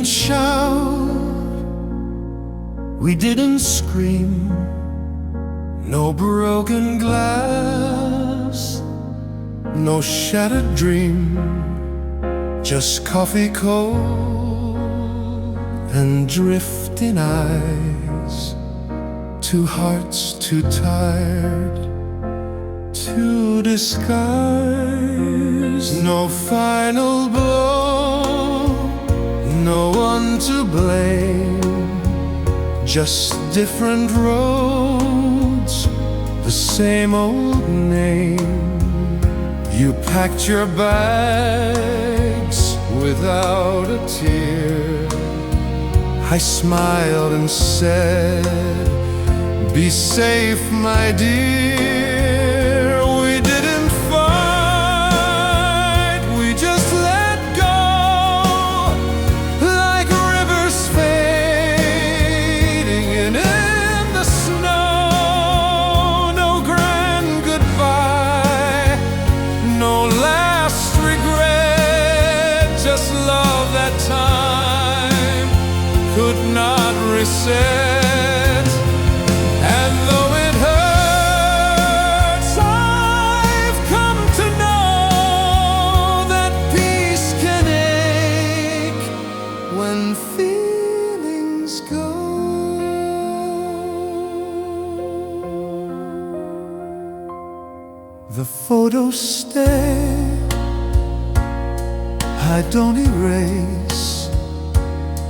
shout, we didn't scream. No broken glass, no shattered dream. Just coffee cold and drifting eyes. Two hearts too tired to disguise. No final blow, no one to blame. Just different roads, the same old name. You packed your bags without a tear. I smiled and said, "Be safe, my dear." We didn't fight, we just let go, like rivers fading in the snow. No grand goodbye, no last regret, just love that time could not reset. And though it hurts, I've come to know that peace can ache when feelings go. The photos stay, I don't erase,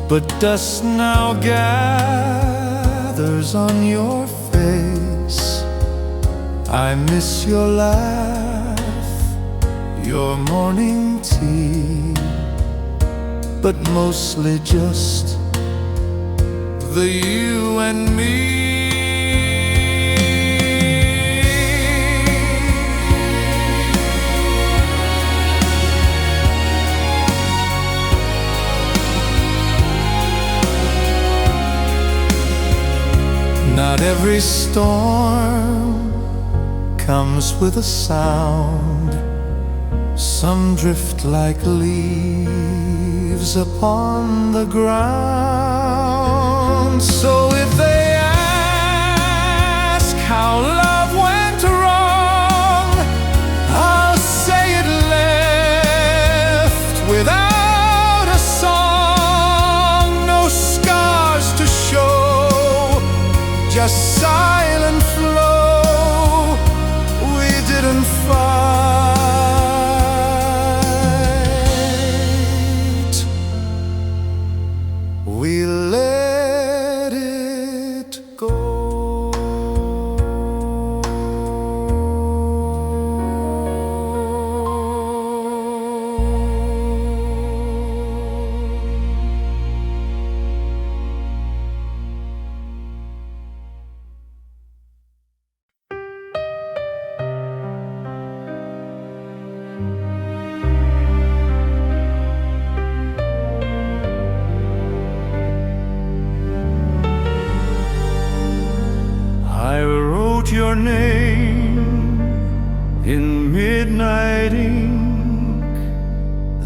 but dust now gathers on your face. I miss your laugh, your morning tea, but mostly just the you and me. Not every storm comes with a sound. Some drift like leaves upon the ground. So if they ask how love went wrong, I'll say it left without a song. No scars to show, just silent flow. We didn't fight, we let it go. I wrote your name in midnight ink,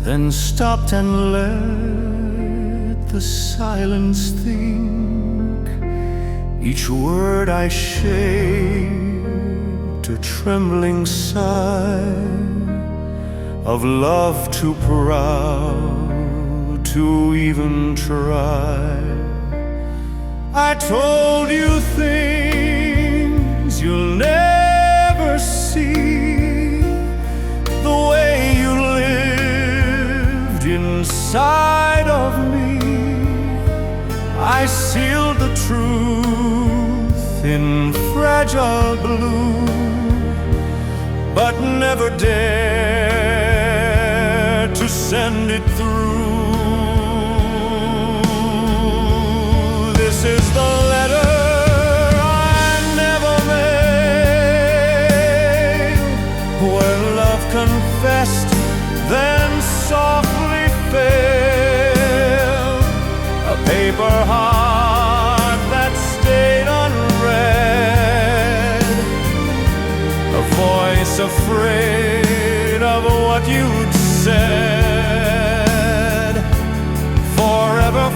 then stopped and let the silence think. Each word I shaped a trembling sigh of love too proud to even try. I told you things you'll never see, the way you lived inside of me. I sealed the truth in fragile blue, but never dared to send it through. This is the letter confessed, then softly failed. A paper heart that stayed unread, a voice afraid of what you'd said. Forever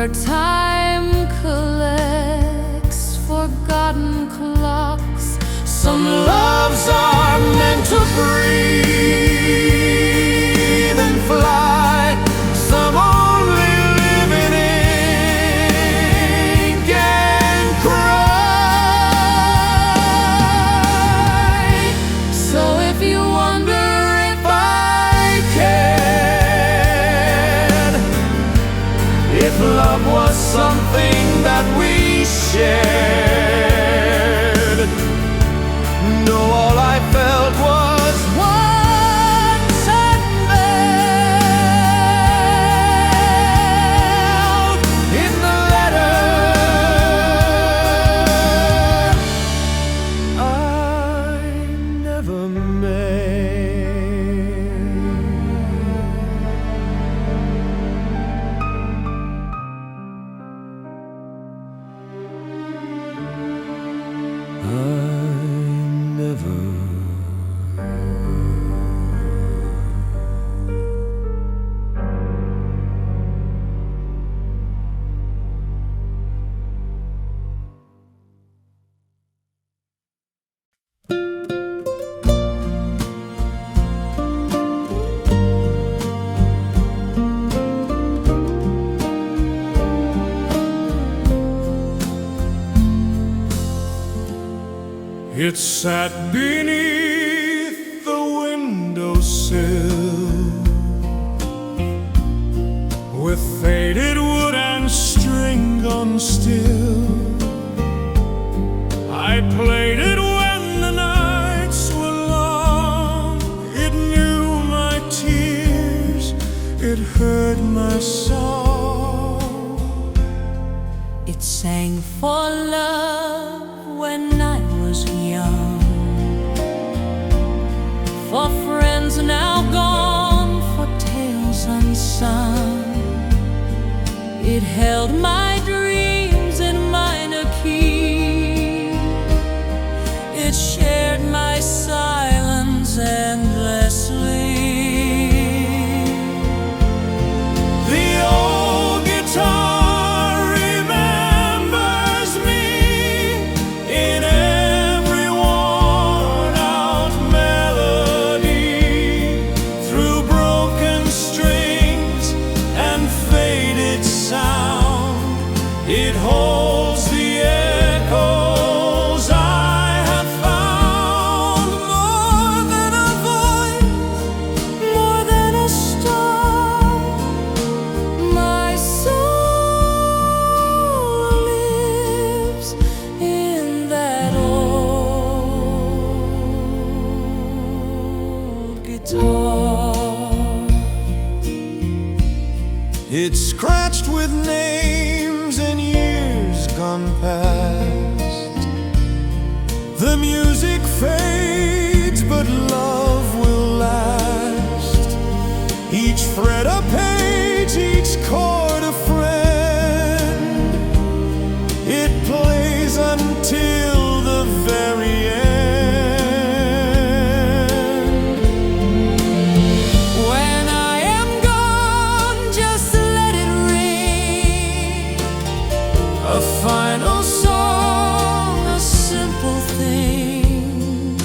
where time collects forgotten clocks. Some loves are meant to breathe and fly. Some only live in ink and cry. So if you wonder if I can, if love was something that we shared, no, all I felt was once unveiled in the letter I never made. I never. It sat beneath the windowsill with faded wood and string gone still. I played it when the nights were long. It knew my tears, it heard my song. It sang for love when I was young, for friends now gone, for tales unsung. It held my dreams in minor key. It shared my silence endlessly. The old guitar remembers me in every worn-out melody, through broken strings and faded sound. It holds the echoes I have found. More than a voice, More than a star, my soul lives in that old guitar. it's scratched with names and years gone past. The music fades, but love will last. Each fret a page, each chord a friend. It plays until the very end. When I am gone, just let it ring, A final song, a simple thing.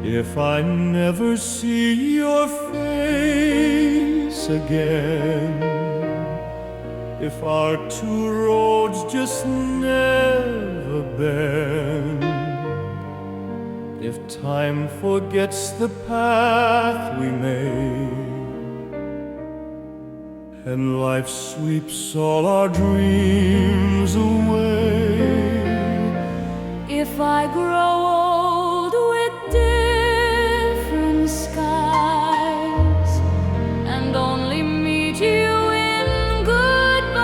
If I never see your face again, if our two roads just never bend, if time forgets the path we made, and life sweeps all our dreams away, if I grow old with different skies and only meet you in goodbyes,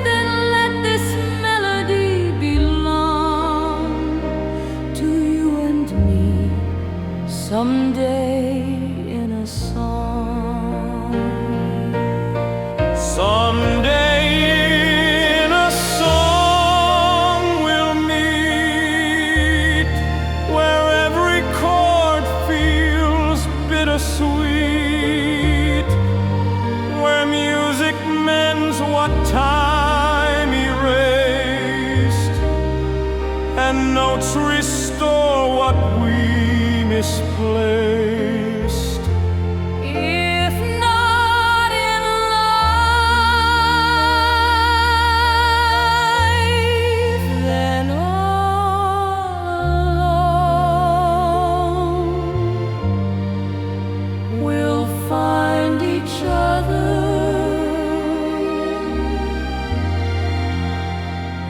then let this melody belong to you and me someday in a song. someday in a song we'll meet, where every chord feels bittersweet, where music mends what time erased, and notes restore what we misplaced. If not in life, then all alone we'll find each other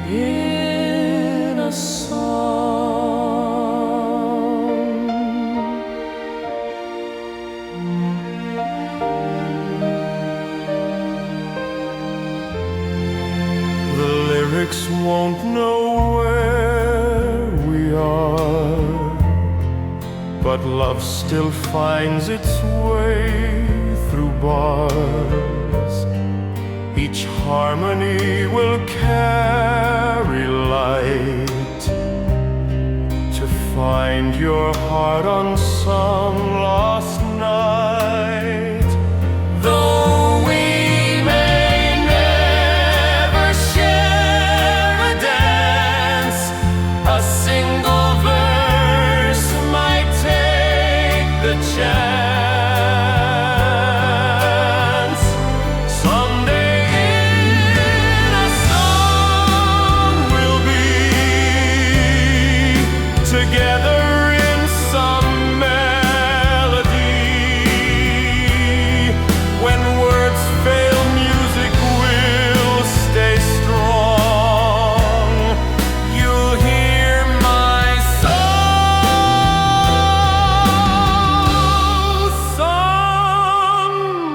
in a song. The lyrics won't know where we are, but love still finds its way through bars. Each harmony will carry light to find your heart on some lost night. Though we may never share a dance, a single verse might take the chance. Someday in a song we'll be together in some melody. When words fail, music will stay strong. You'll hear my song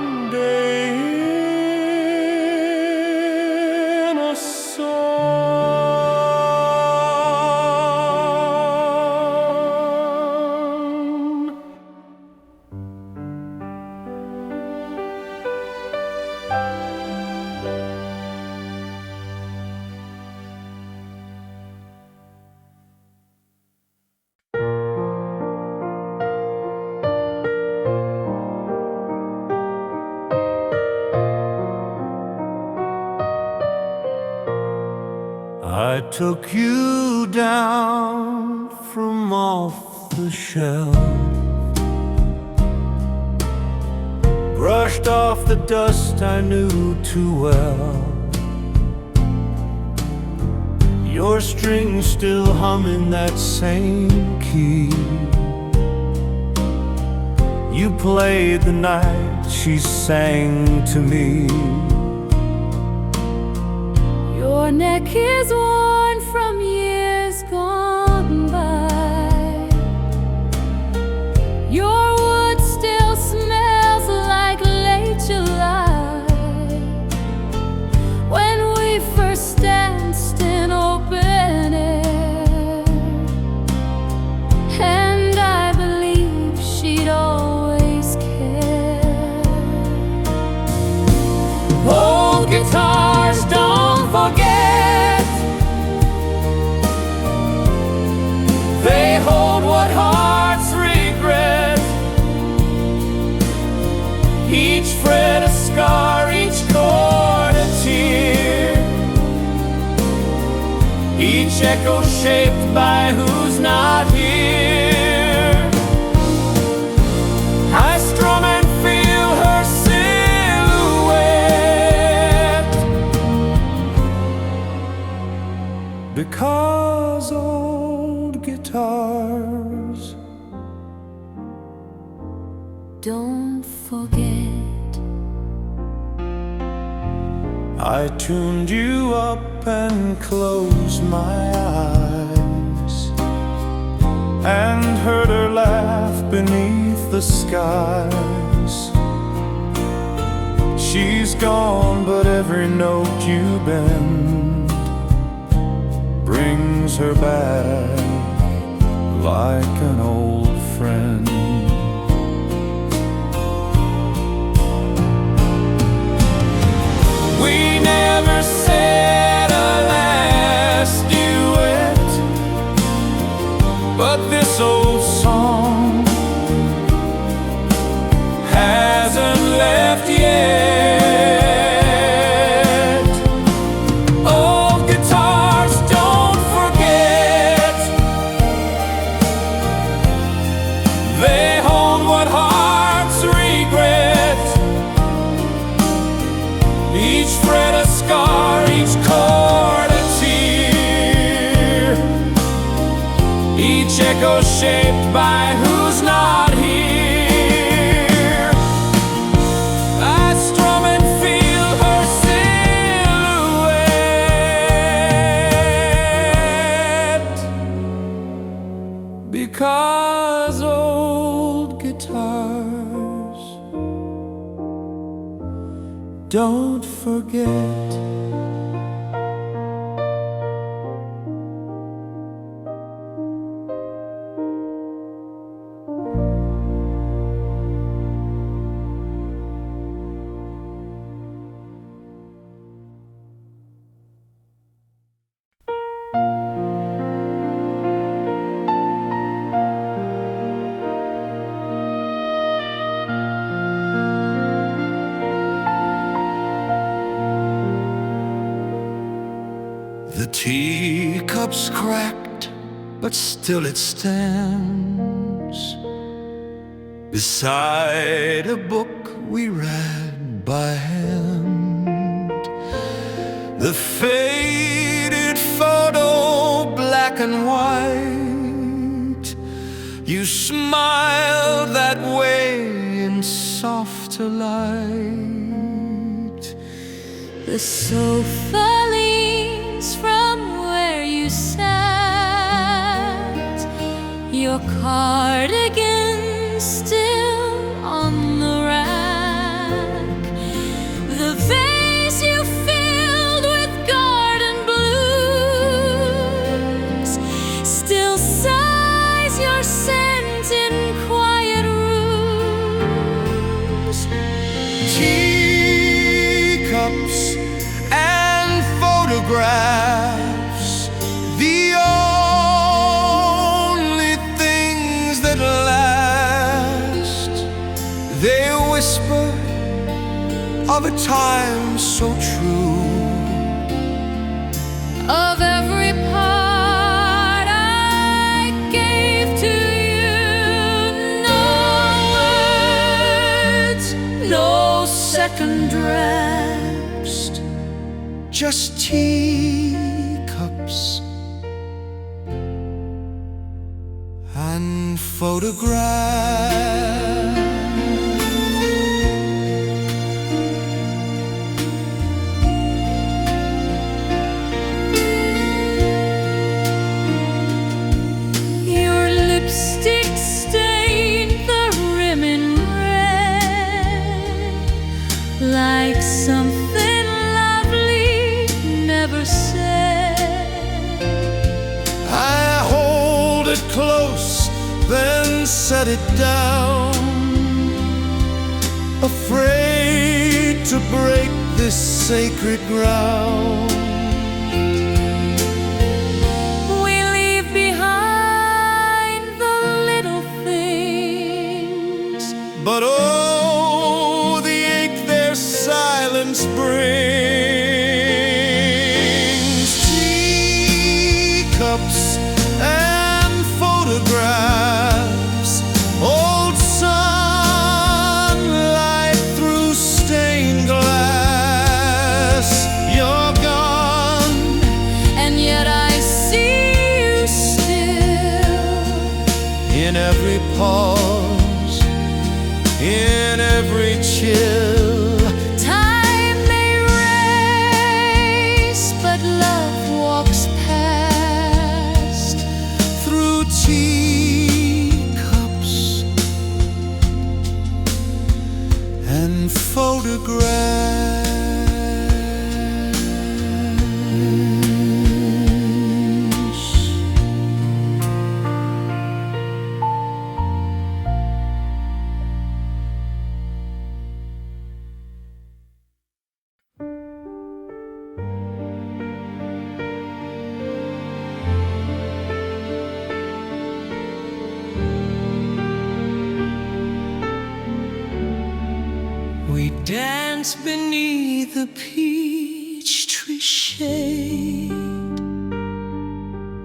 someday in a song. I took you down from off the shelf, brushed off the dust I knew too well. Your strings still humming that same key. You played the night she sang to me. Your neck is worn from years gone by. Your wood still smells like late July, when we first danced in open air. And I believe she'd always care. Old guitars, don't forget each echo shaped by who's not here. I strum and feel her silhouette, because old guitars don't forget. I tuned you up and closed my eyes, and heard her laugh beneath the skies. She's gone, but every note you bend brings her back like an old friend. We never said a last duet, but this old song hasn't left yet. Old guitars don't forget, they hold what hearts regret. Each fret a scar, each chord a tear, each echo shaped by who's not here. I strum and feel her silhouette, because old guitars don't forget. The teacup's cracked, but still it stands beside a book we read by hand. The faded photo, black and white, you smiled that way in softer light. The sofa leans from where you sat, your cardigan still on the rack. The vase you filled with garden blooms still sighs your scent in quiet rooms. Teacups and photographs, the only things that last. They whisper of a time so true, Of every part I gave to you, no words, no second drafts, just teacups and photographs. Your lipstick stained the rim in red, like something lovely never said. I hold it close, then set it down, afraid to break this sacred ground. We leave behind the little things, But oh, the ache their silence brings. every pause, in every chill. Time may race, but love walks past Through teacups and photographs. We dance beneath the peach tree shade,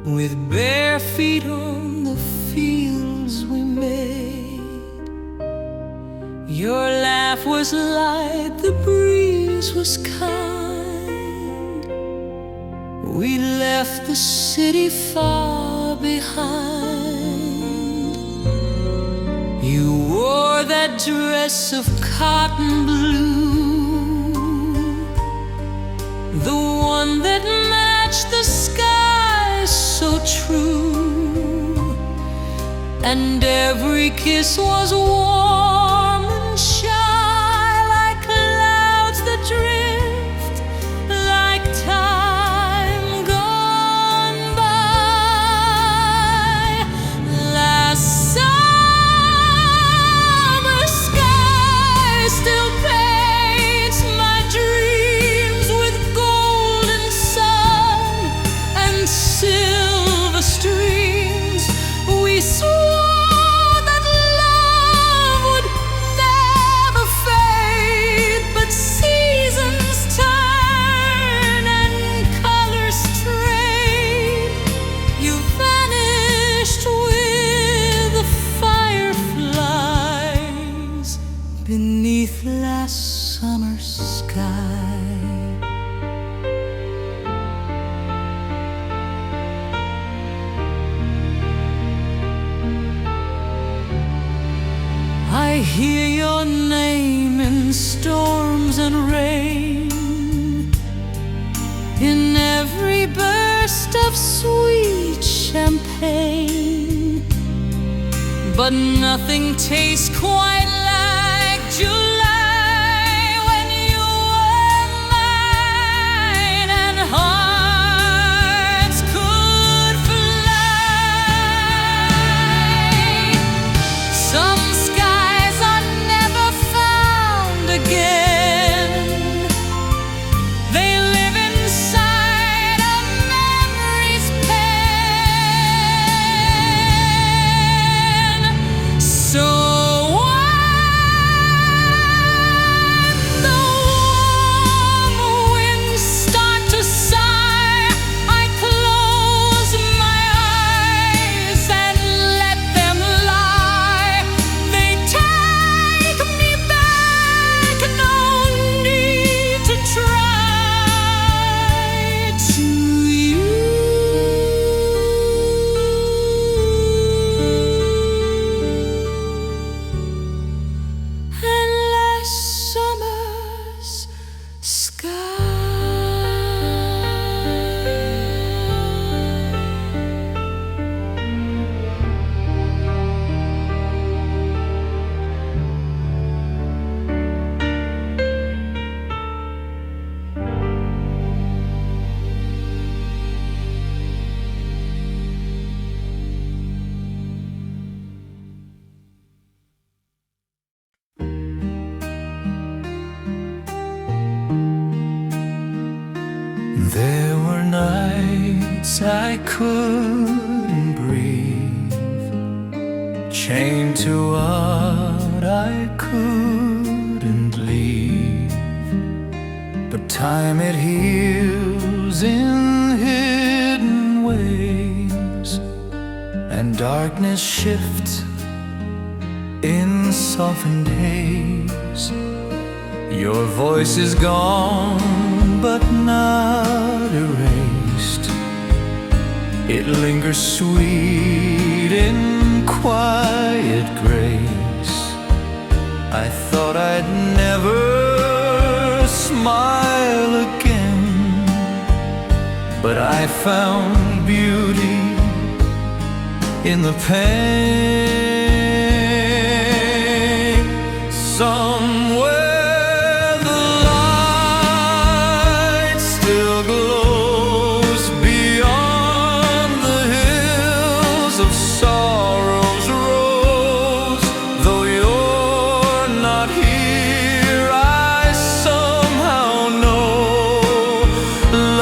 with bare feet on the fields we made. Your laugh was light, the breeze was kind. We left the city far behind. You wore that dress of cotton blue, the one that matched the sky so true. And every kiss was warm and shy, like clouds that drift, like time gone by. Last summer sky still paints my dreams with golden sun and silver streams. We swore that love would never fade, but seasons turn and colors trade. You vanished with the fireflies beneath last summer's sky. I hear your name in storms and rain, in every burst of sweet champagne. But nothing tastes quite like July when you were mine, and hearts could fly. Some skies are never found again. They live inside a memory's pen. So when the warm winds start to sigh, I close my eyes and let them lie. They take me back, no need to try, to you. And last summer's sky. There were nights I couldn't breathe, chained to what I couldn't leave. But time it heals in hidden ways, and darkness shifts in softened haze. Your voice is gone, but not erased. It lingers sweet prayed in quiet grace. I thought I'd never smile again, but I found beauty in the pain. Somewhere the light still glows beyond the hills of sorrow's rose. Though you're not here, I somehow know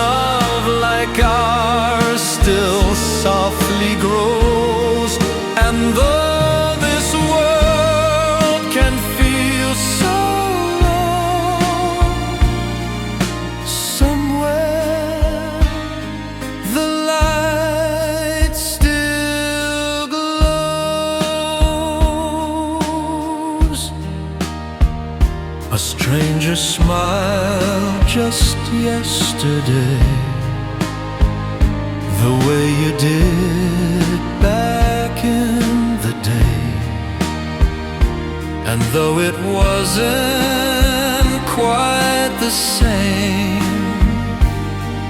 love like ours still softly grows. And though this world can feel so long, somewhere the light still glows. A stranger smiled just yesterday, the way you did back in the day. And though it wasn't quite the same,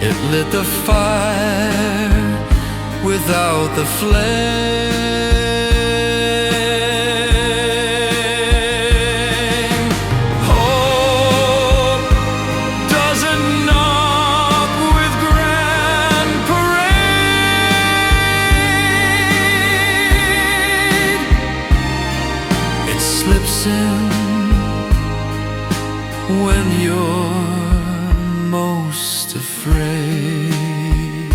it lit the fire without the flame. Hope doesn't knock with grand parade. It slips in when you're most afraid.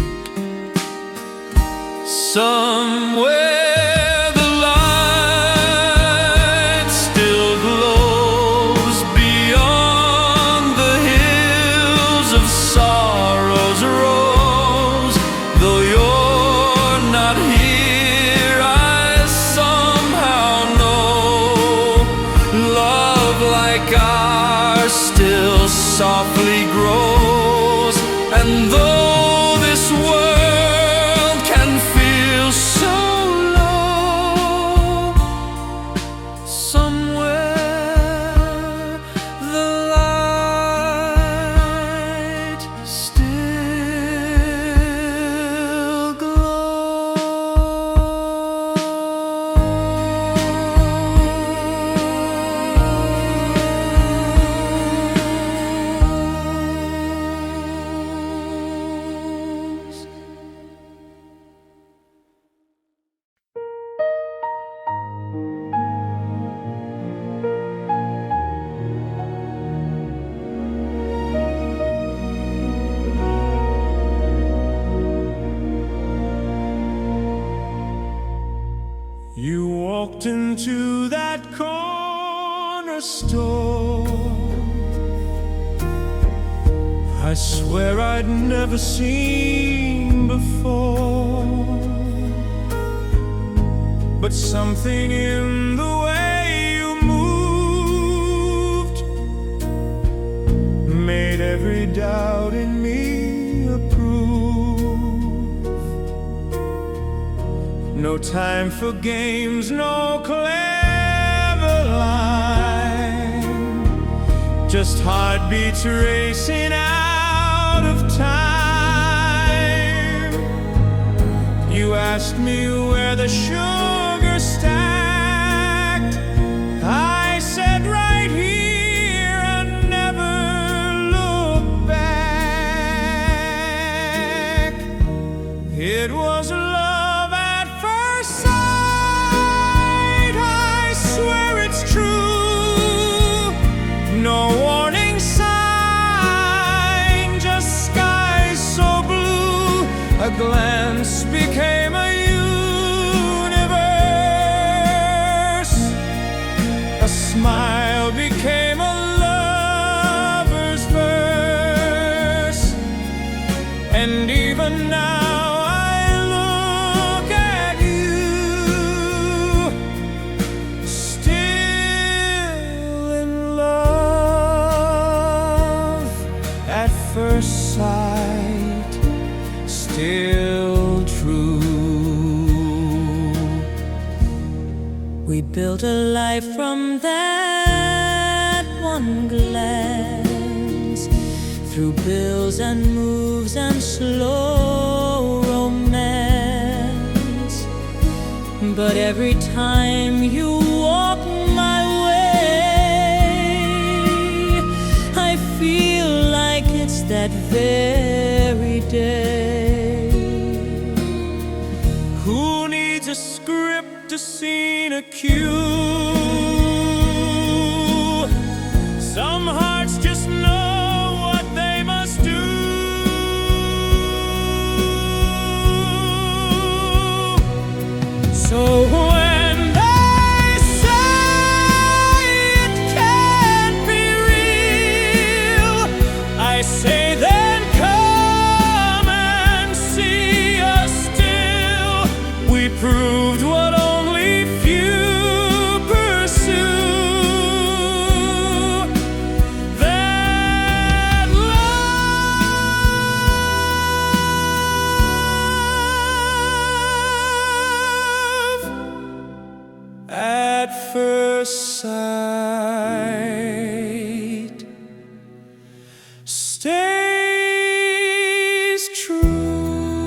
Somewhere the light still glows beyond the hills of sorrow's rose. Though you're not here, I somehow know love like ours still softly grows. And though this world can feel so low, somewhere the light still glows. You walked into that corner store. I swear I'd never seen before. But something in the way you moved made every doubt in me approve. No time for games, no clever line, just heartbeats racing out of time. You asked me where the sugar stacked. I said right here and never looked back. It was love at first sight. I swear it's true. No warning sign, just skies so blue. A glance became a universe. A smile became a lover's verse. And even now I look at you, still in love at first sight, still true. built a life from that one glance, through bills and moves and slow romance. But every time you walk my way, I feel like it's that very day. Who needs a script, a scene, a cue? Some hearts just know what they must do. So when they say it can't be real, I say then come and see us still. We proved what only few pursue, that love at first sight stays true.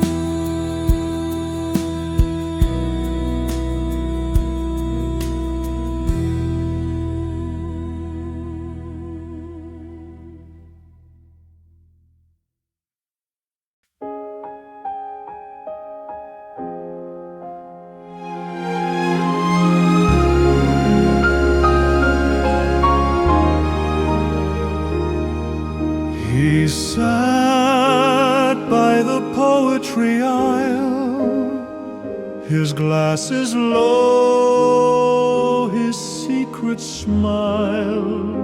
He sat by the poetry aisle, his glasses low, his secret smile.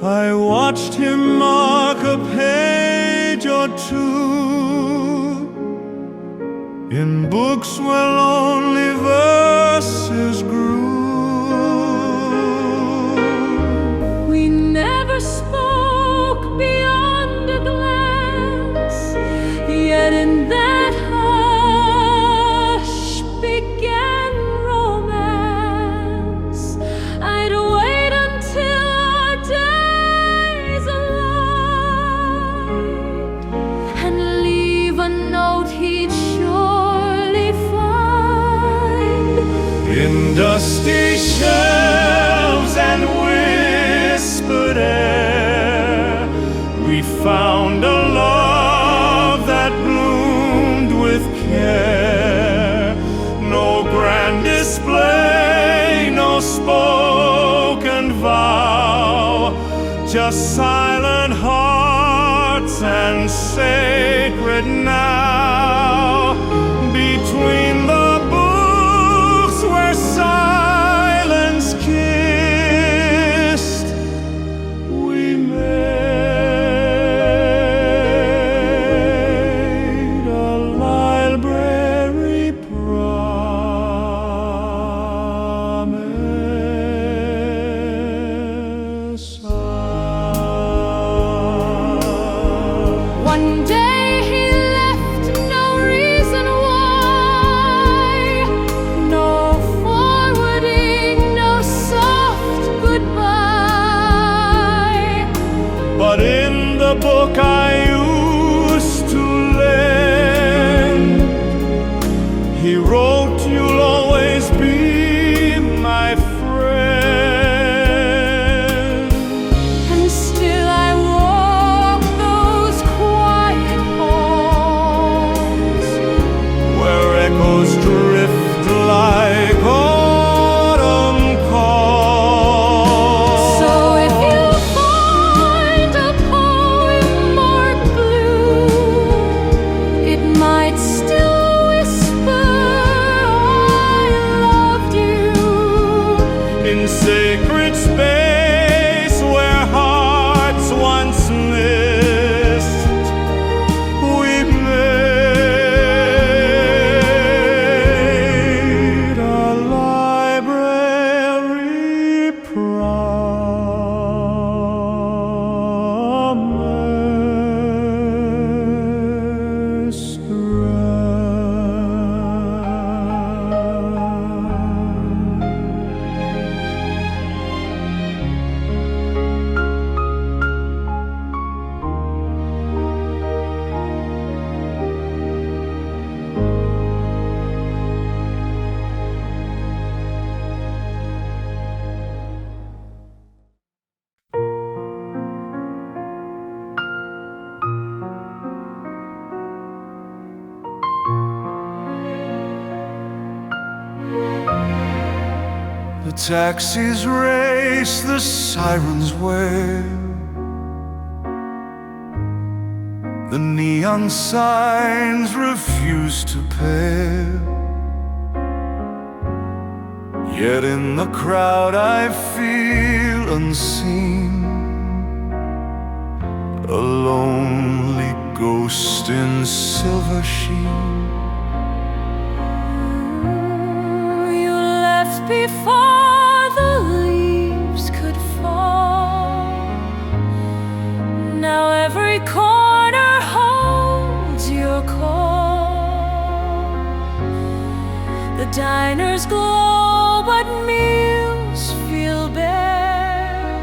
I watched him mark a page or two in books where lonely verses grew. we never spoke beyond a glance, yet in that hush began romance. I'd wait until our days aligned and leave a note he'd surely find. In dusty shelves and whispered air, we found a love that bloomed with care. No grand display, no spoken vow, just silent hearts and sacred now. Between the books where silence kissed, we made a library promise. One day he left taxis race, the sirens wail, the neon signs refuse to pale. Yet in the crowd I feel unseen, a lonely ghost in silver sheen. You left before the leaves could fall. Now every corner holds your call. The diners glow, but meals feel bare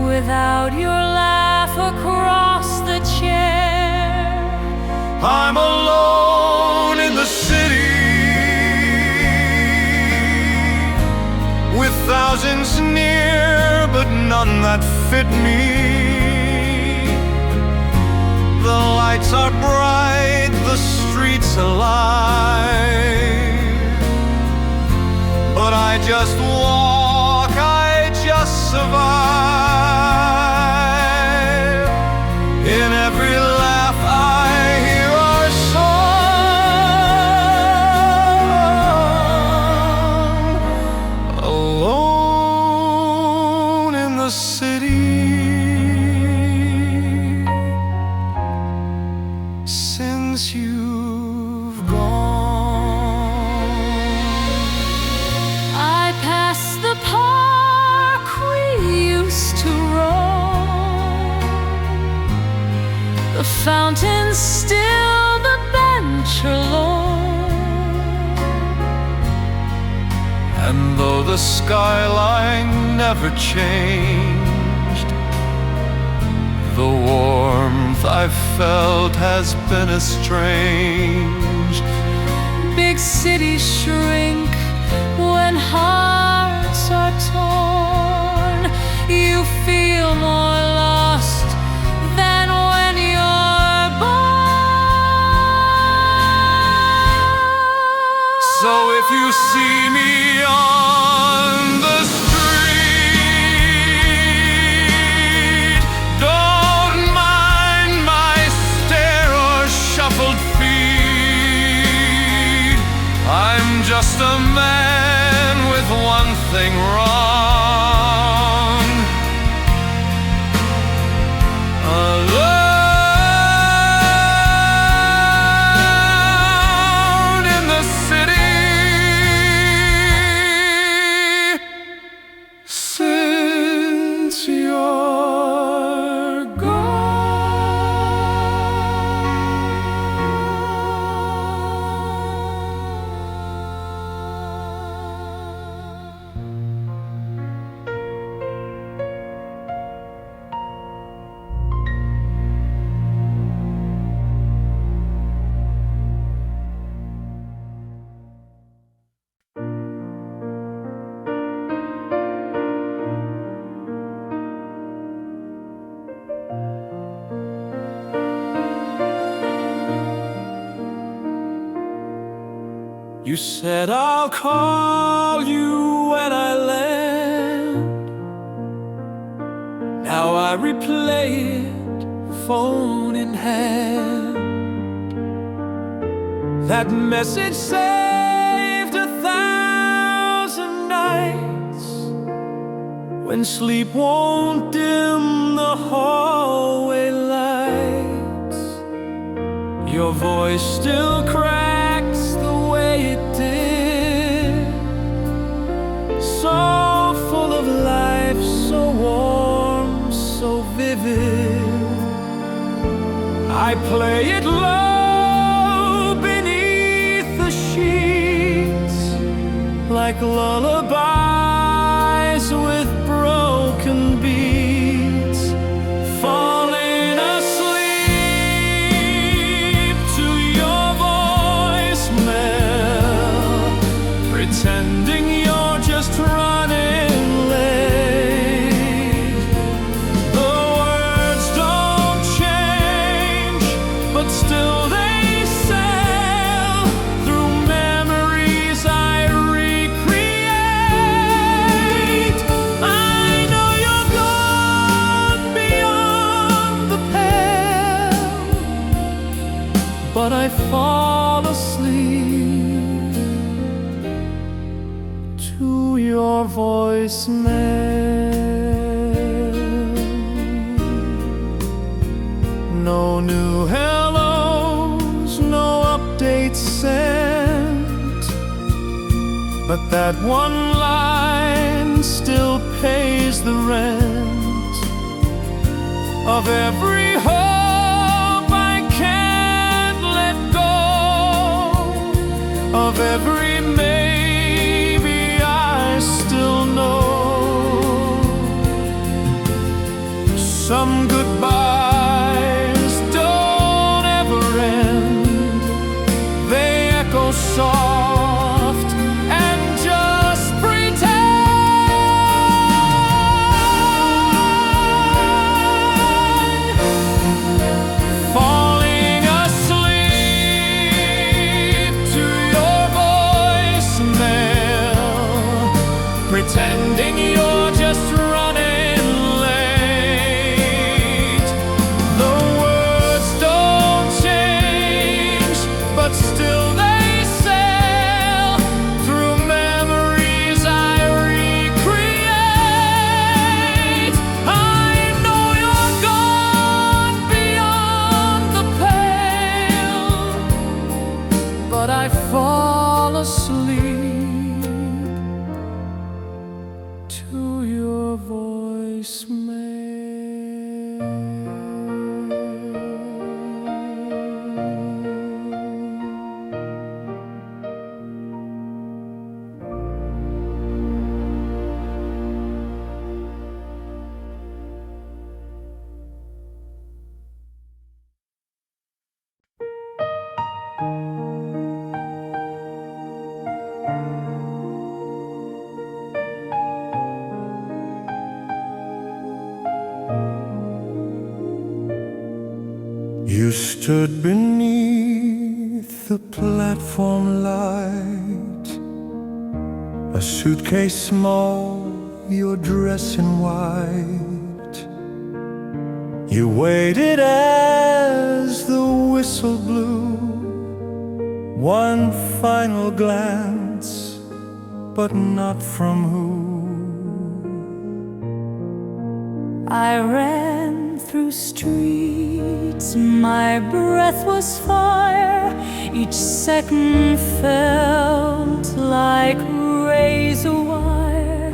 without your laugh across the chair. I'm alone in the city, with thousands near, but none that fit me. The lights are bright, the streets alive, but I just walk, I just survive. In every laugh I hear our song, alone in the city. Since you've gone, I pass the park we used to roam, the fountain still, the bench alone. and though the skyline never changed, the warmth I've felt has been estranged. Big cities shrink when hearts are torn. You feel more lost than when you're born. So if you see me on the street, don't mind my stare or shuffled feet. I'm just a man with one thing wrong, alone in the city. Since you're You said I'll call you when I land. Now I replay it, phone in hand. That message saved 1,000 nights, when sleep won't dim the hallway lights. Your voice still cracks the way it did, so full of life, so warm, so vivid. I play it low beneath the sheets, like lullabies with broken beats, falling asleep to your voicemail, pretending you're just running late. The words don't change, but still but I fall asleep to your voicemail. No new hellos, no updates sent, but that one line still pays the rent of every hope I can't let go, of every maybe I still know. Some goodbyes don't ever end, they echo soft and just pretend. Falling asleep to your voicemail, pretending you're just running late. The words don't change, but still they sail through memories I recreate. I know you're gone beyond the pale, but I fall asleep to your voicemail. You stood beneath the platform light, a suitcase small, your dress in white. You waited as the whistle blew, one final glance, but not from who. I ran through streets, my breath was fire. Each second felt like razor wire.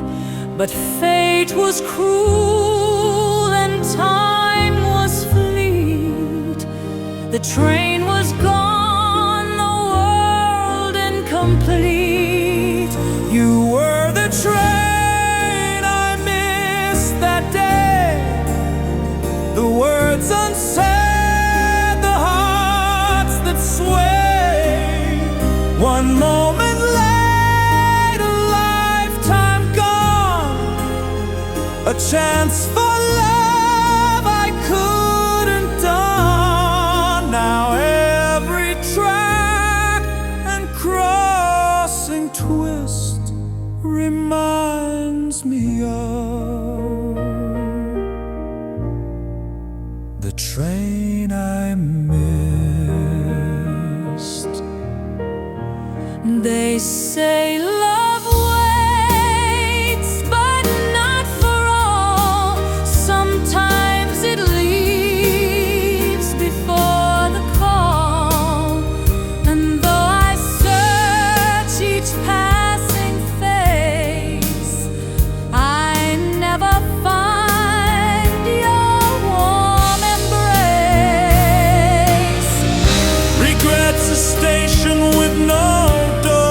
But fate was cruel and time was fleet. The train was gone, the world incomplete. You were the train I missed that day. The words unsaid, the hearts that sway. One moment late, a lifetime gone, a chance for love I couldn't done. Now every track and crossing twist reminds me of the train I missed. They say love waits, but not for all. Sometimes it leaves before the call. And though I search each passing face, I never find your warm embrace. Regrets a station with no door.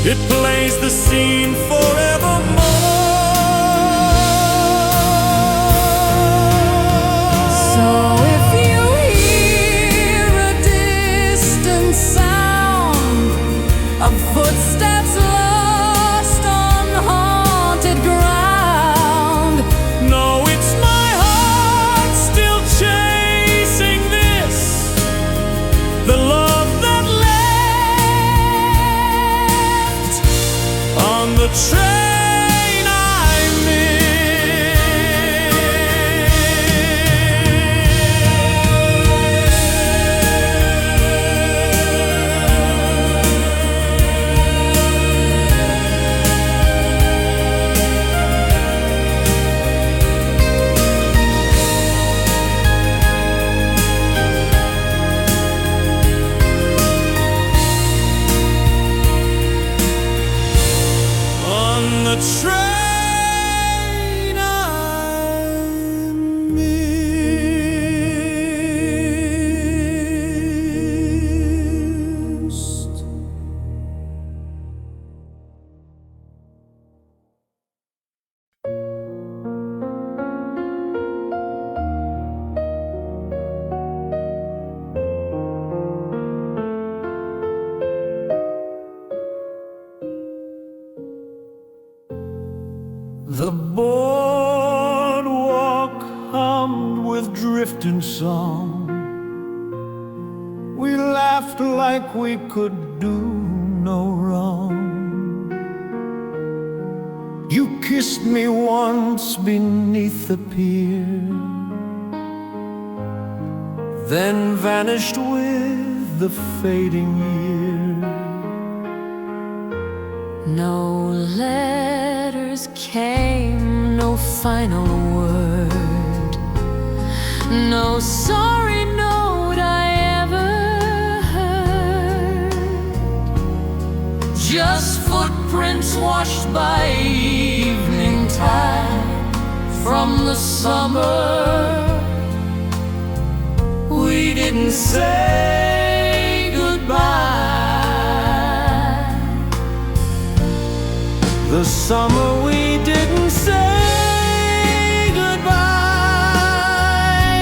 It plays the scene forevermore. So if you hear a distant sound of footsteps lost on haunted ground, know it's my heart still chasing this, the love that left on the train I missed. laughed like we could do no wrong. You kissed me once beneath the pier, then vanished with the fading year. No letters came, no final word, no sorry note I ever heard. Just footprints washed by evening tide from the summer. We didn't say goodbye. The summer we didn't say goodbye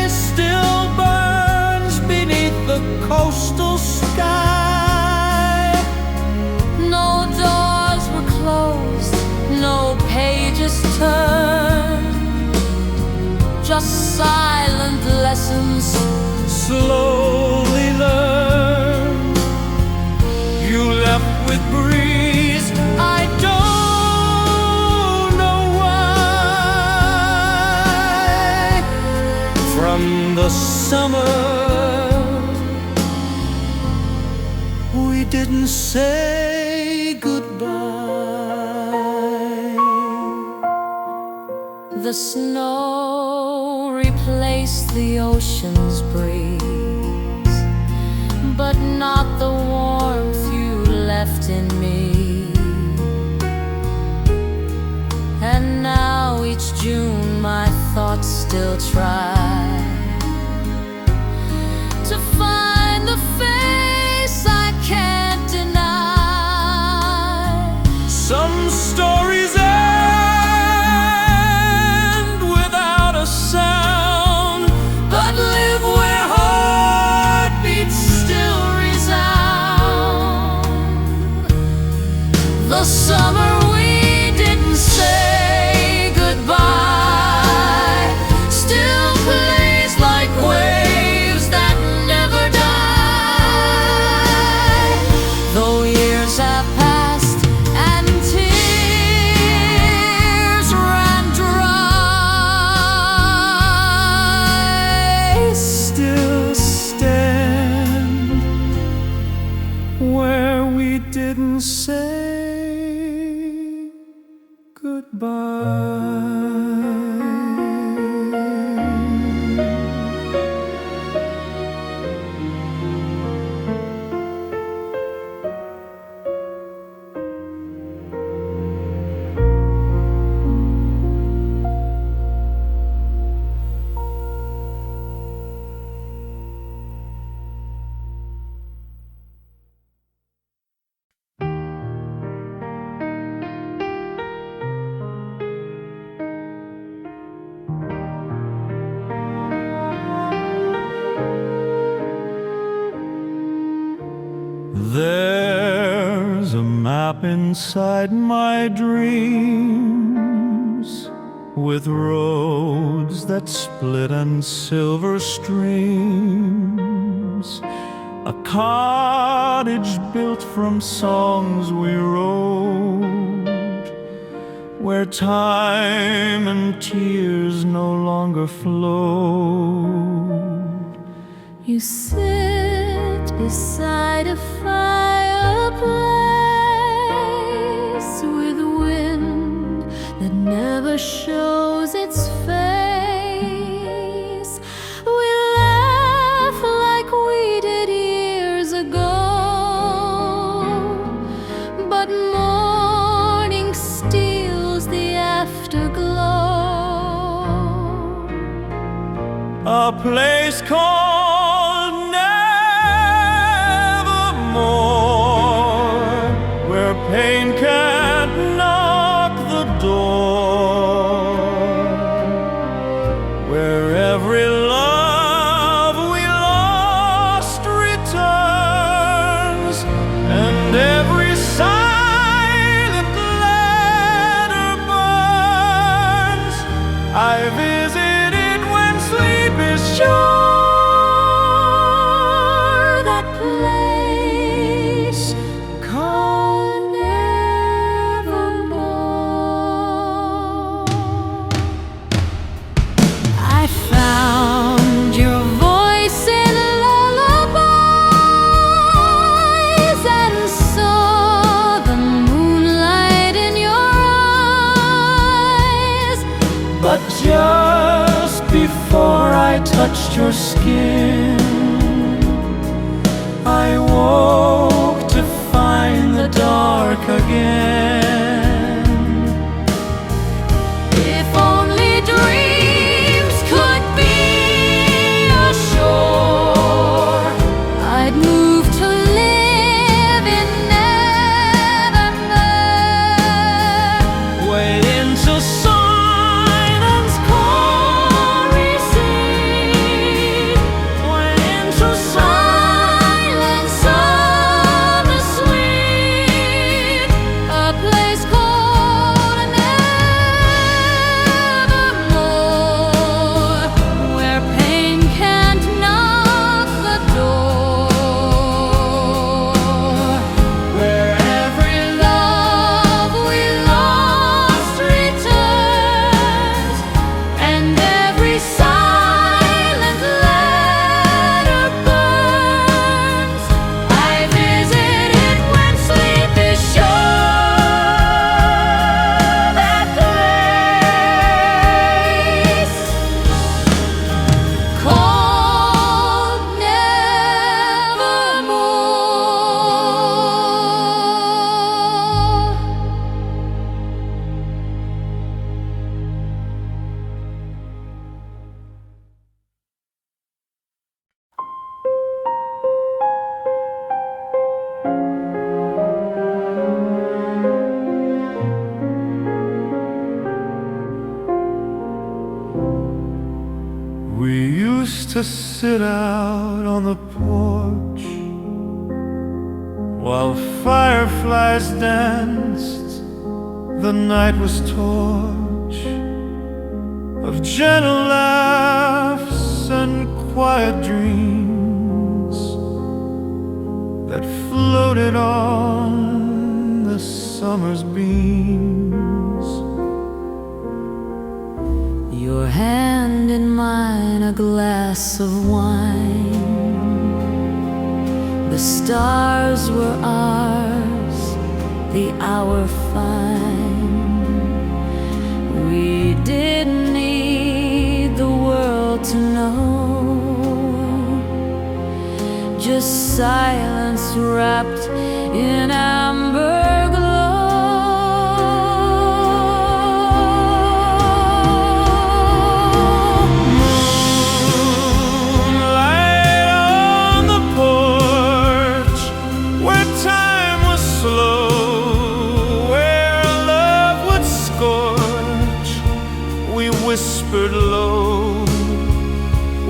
still burns beneath the coastal sky. No doors were closed, no pages turned, just silent lessons slowly learned. You left with breeze, I don't know why. From the summer we didn't say goodbye. The snow replaced the ocean's breeze, but not the warmth you left in me. And now each June my thoughts still try to find the face I can't deny. Some stories end without a sound, but live where heartbeats still resound. The summer we didn't say goodbye still plays like waves that never die. Though years have passed and tears ran dry, still stand where we didn't say goodbye. There's a map inside my dreams, with roads that split and silver streams. A cottage built from songs we wrote, where time and tears no longer flow. You sit beside a fireplace with wind that never shows its face. We laugh like we did years ago, but morning steals the afterglow. A place called Nevermore, where pain can't knock the door. your skin. I woke to find the dark again. If only dreams could be a shore, I'd move to live in nevermore. Wade into silence, call, receive. Wade into Silence of the sweet, a place called nevermore, where pain can't knock the door, where every love we lost returns, and every silent letter burns. I visit it when sleep is sure, that place called nevermore. We used to sit out on the porch while fireflies danced. The night was torch of gentle laughs and quiet dreams that floated on the summer's beams. Your hand in mine, a glass of wine. The stars were ours, the hour fine. We didn't need the world to know, just silence wrapped in amber Moonlight on the porch, where time was slow, where love would scorch. We whispered low,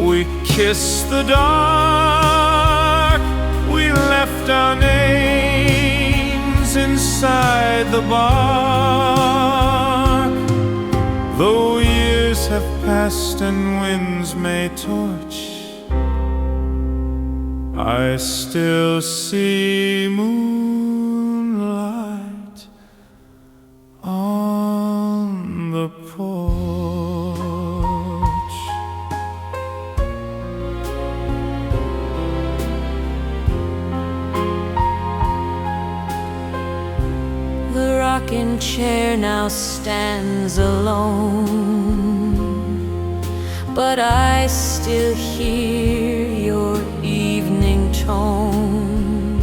we kissed the dark. We left our names inside the bark. Though years have passed and winds may torch, I still see moonlight on the porch. The rocking chair now stands alone, but I still hear your evening tone,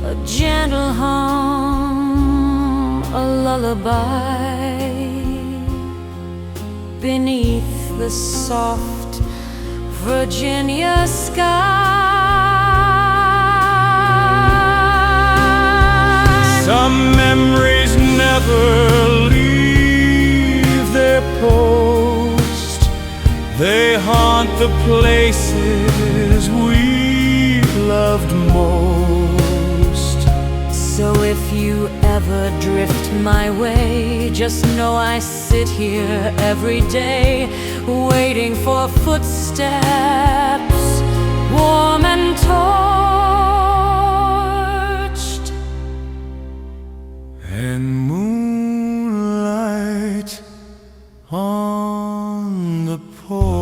a gentle hum, a lullaby beneath the soft Virginia sky. Some memories never leave their post. They haunt the places we loved most. So if you ever drift my way, just know I sit here every day, waiting for footsteps, warm and torched, and moonlight on the porch.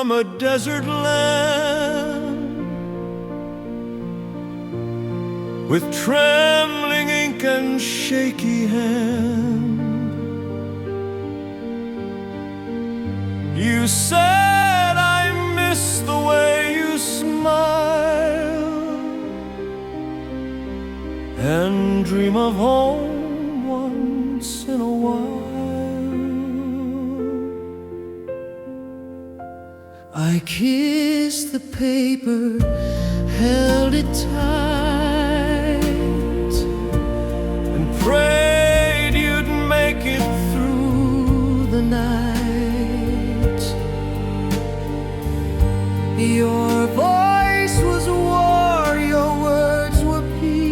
from a desert land, with trembling ink and shaky hand. You said I miss the way you smile and dream of home once in a while. I kissed the paper, held it tight, and prayed you'd make it through the night. Your voice was war, your words were peace.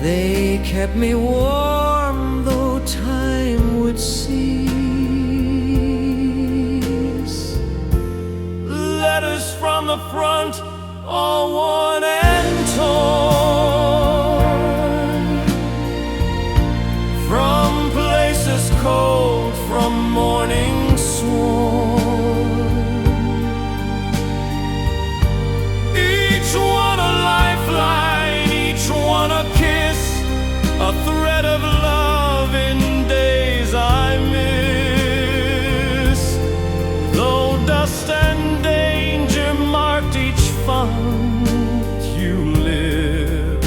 They kept me warm though time would cease. letters from the front, all worn and torn, from places cold, from morning sworn. Each one a lifeline, each one a kiss, a thread of love in days I miss. Though dust and danger marked each font, you lived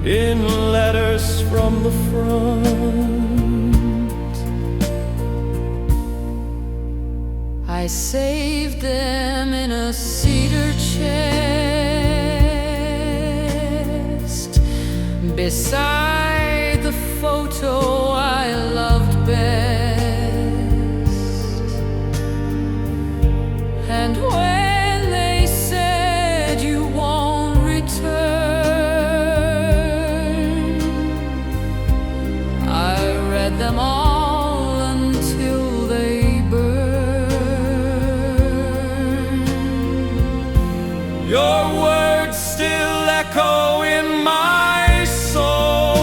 in letters from the front. I saved them in a cedar chest beside the photo I loved best. And when they said you won't return, I read them all until they burned. Your words still echo in my soul,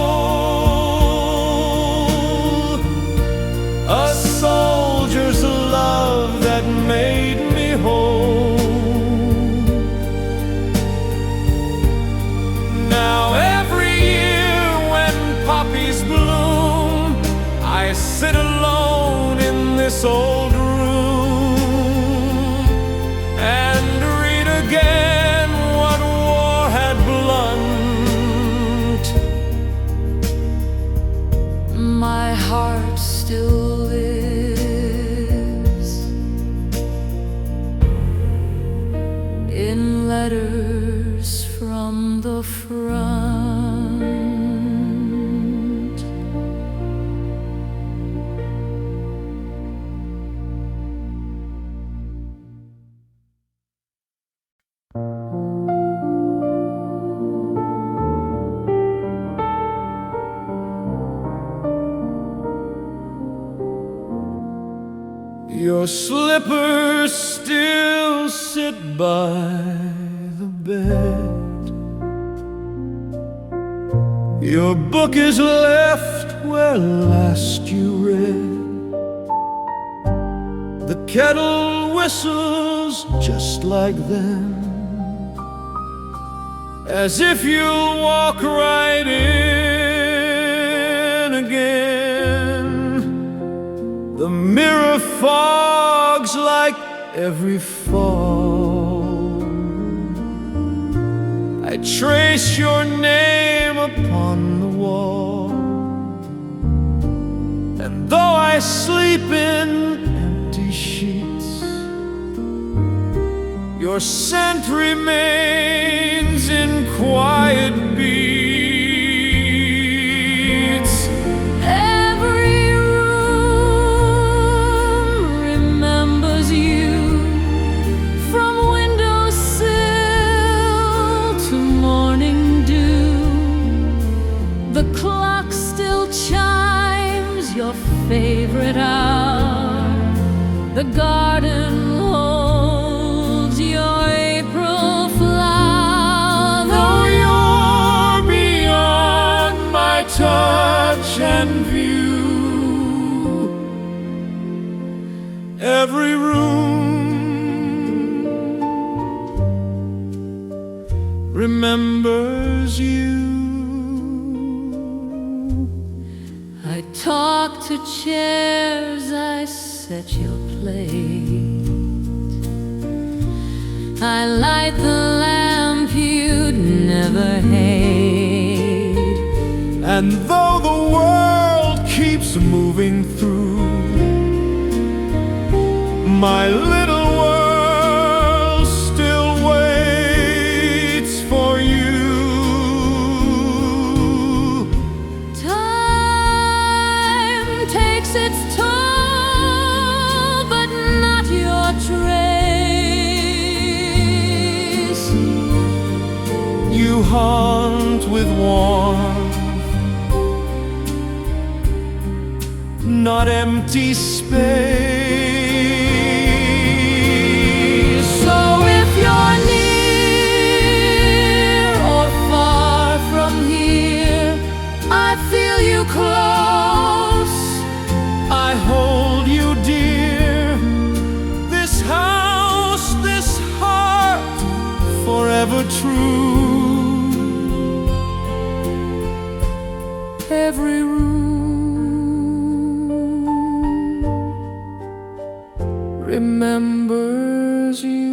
a soldier's love that made me whole. Now every year when poppies bloom, I sit alone in this old room and read again what war had blunt. My heart still lives in letters from the front. Your slippers still sit by the bed. Your book is left where last you read. The kettle whistles just like then, as if you'll walk right in again. The mirror fogs like every fall. I trace your name upon the wall, and though I sleep in empty sheets, your scent remains in quiet beats. Every room remembers you, from windowsill to morning dew. The clock still chimes your favorite hour. The garden holds your April flower. Though you're beyond my touch and view, every room remembers you. I talk to chairs, I set your plate, I light the lamp you'd never hate. And though the world keeps moving through, my little world still waits for you. Time takes its toll, but not your trace. You haunt with warmth, not empty space. So if you're near or far from here, I feel you close, I hold you dear. This house, this heart, forever true. Every room remembers you.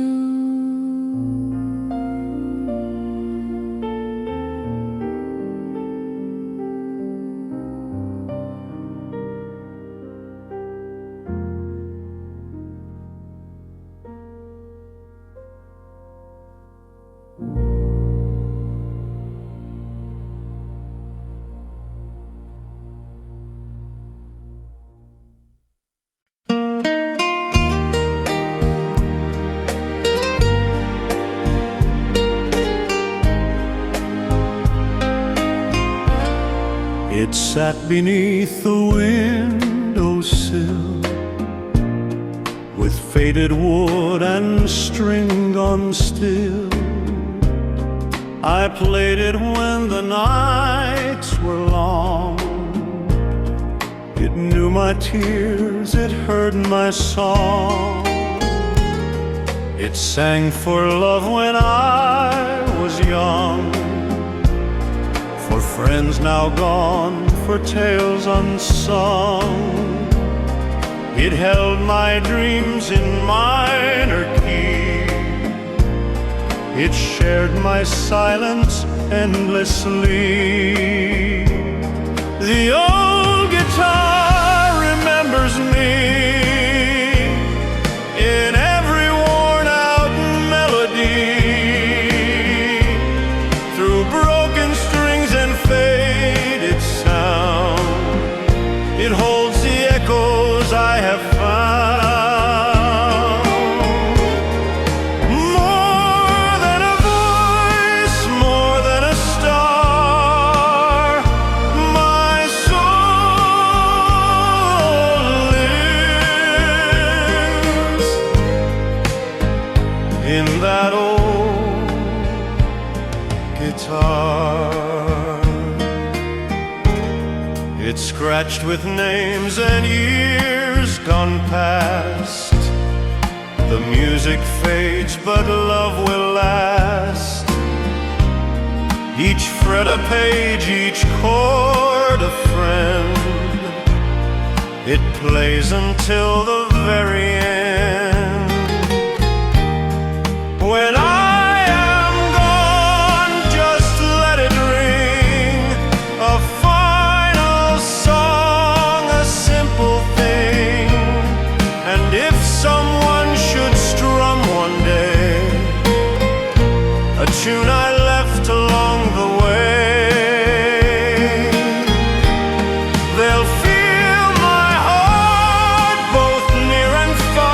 It sat beneath the windowsill, with faded wood and string gone still. I played it when the nights were long. It knew my tears, it heard my song. It sang for love when I was young, for friends now gone, for tales unsung. It held my dreams in minor key. It shared my silence endlessly. The old guitar remembers me in every worn-out melody. Through broken strings and faded sound, it holds the echoes I have found. More than a voice, more than a star, my soul lives in that old guitar. It's scratched with names and years gone past. The music fades, but love will last. Each fret a page, each chord a friend. It plays until the very end. When I am gone, just let it ring, a final song, a simple thing. And if someone should strum one day a tune I left along the way, they'll feel my heart both near and far.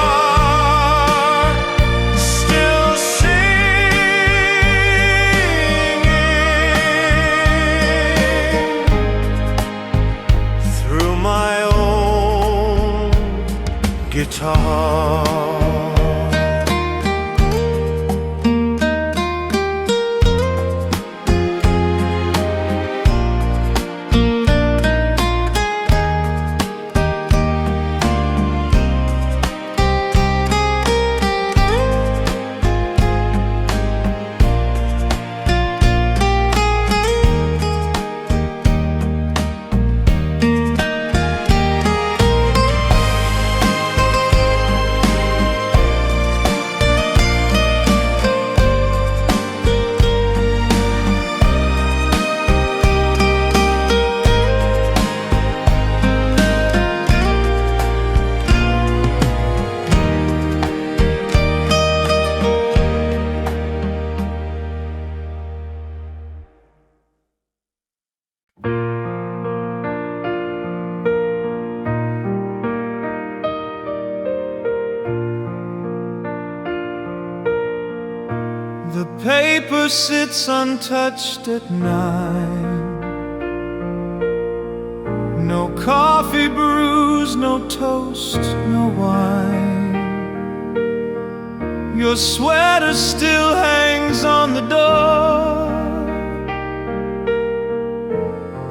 The paper sits untouched at 9. No coffee brews, no toast, no wine. Your sweater still hangs on the door,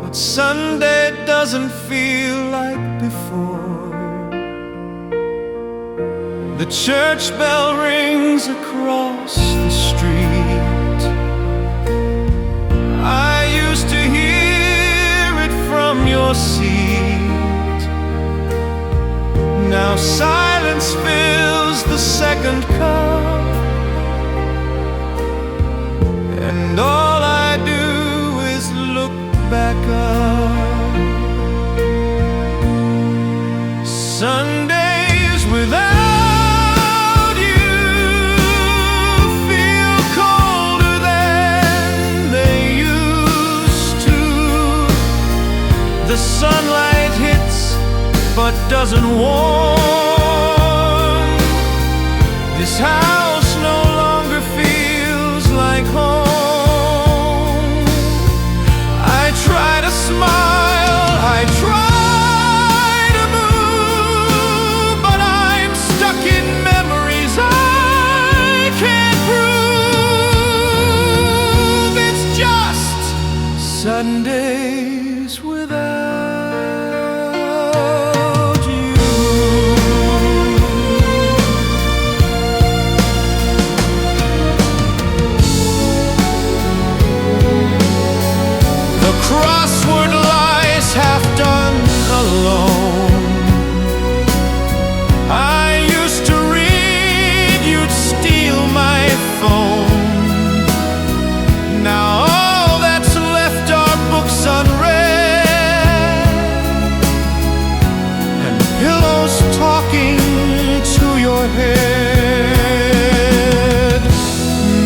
but Sunday doesn't feel like before. The church bell rings across the street. I used to hear it from your seat. Now silence fills the second cup, and all I do is look back up. Sundays without you feel colder than they used to. The sunlight hits but doesn't warm. This house no longer feels like home. I try to smile, I try to move, but I'm stuck in memories I can't prove. It's just Sundays without you. The crossword lies half done alone. I used to read, you'd steal my phone. Now all that's left are books unread, and pillows talking to your head.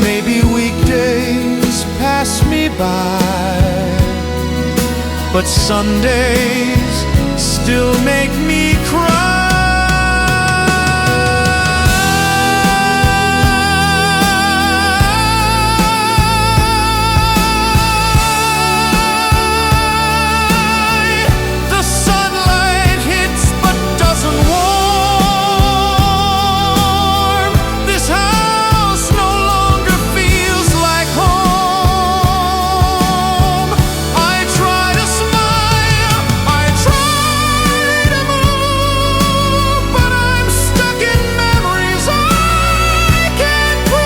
Maybe weekdays pass me by, but Sundays still make me cry. The sunlight hits but doesn't warm. This house no longer feels like home. I try to smile, I try to move, but I'm stuck in memories I can't prove.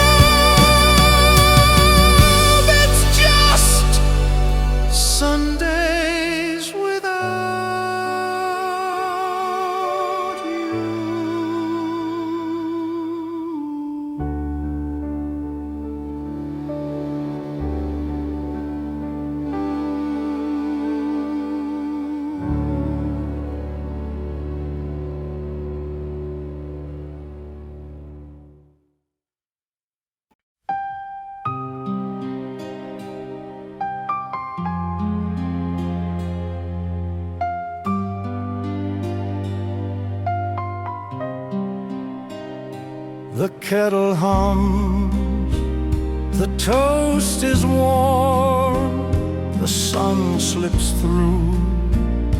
It's just Sundays without you. The kettle hums, the toast is warm, the sun slips through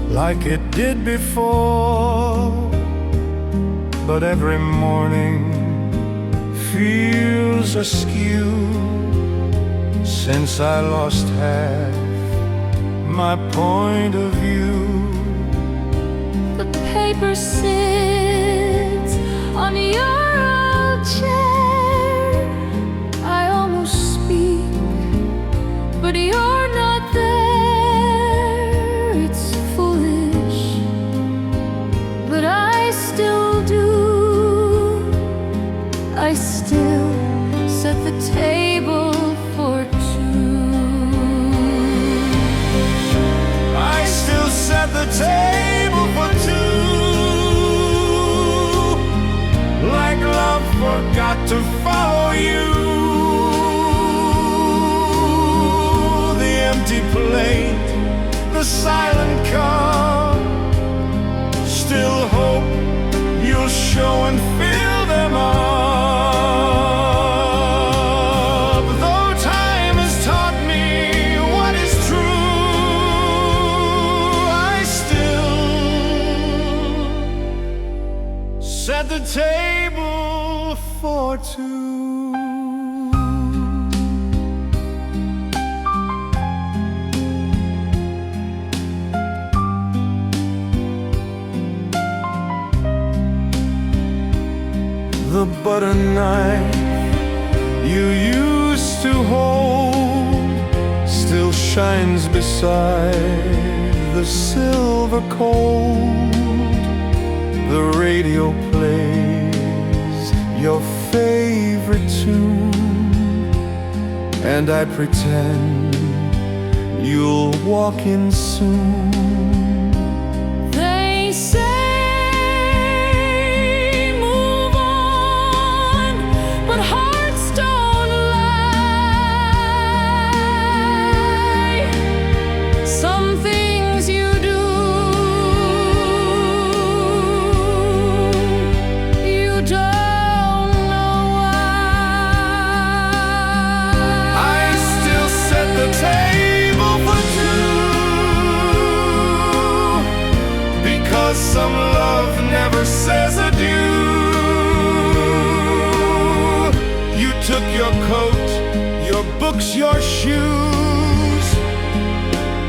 like it did before. But every morning feels askew since I lost half my point of view. The paper sits on your old chair. I almost speak, but you're not there. It's foolish, but I still do. I still set the table for two. I still set the table for two, like love forgot to follow you. The empty plate, the silent cup, still hope you'll show and fill them up. table for two. The butter knife you used to hold still shines beside the silver coal. The radio plays your favorite tune, and I pretend you'll walk in soon. They say move on, but hearts don't lie. Some things you do, you don't know why. I still set the table for two, because some love never says adieu. You took your coat, your books, your shoes,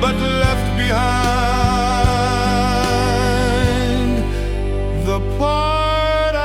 but left behind the part I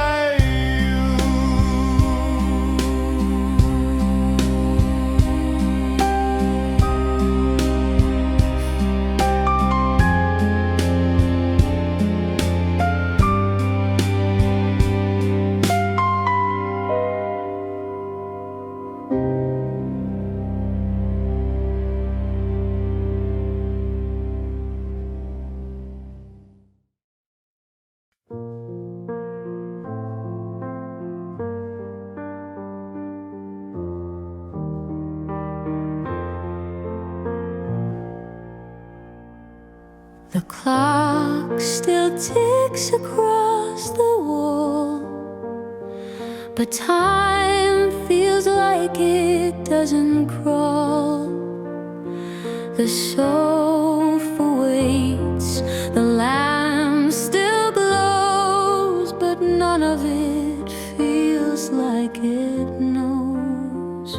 The clock still ticks across the wall, but time feels like it doesn't crawl. The sofa waits, the lamp still glows, but none of it feels like it knows.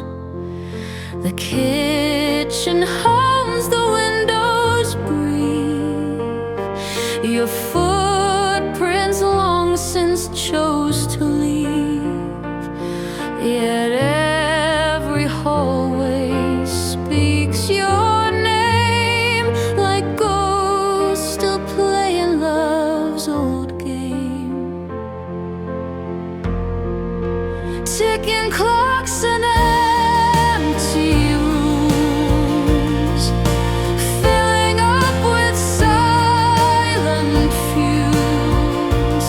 The kitchen hums, the windows breathe. Your footprints long since chose to leave, yet every hallway speaks your name, like ghosts still playing love's old game. Ticking clocks and empty rooms, filling up with silent fumes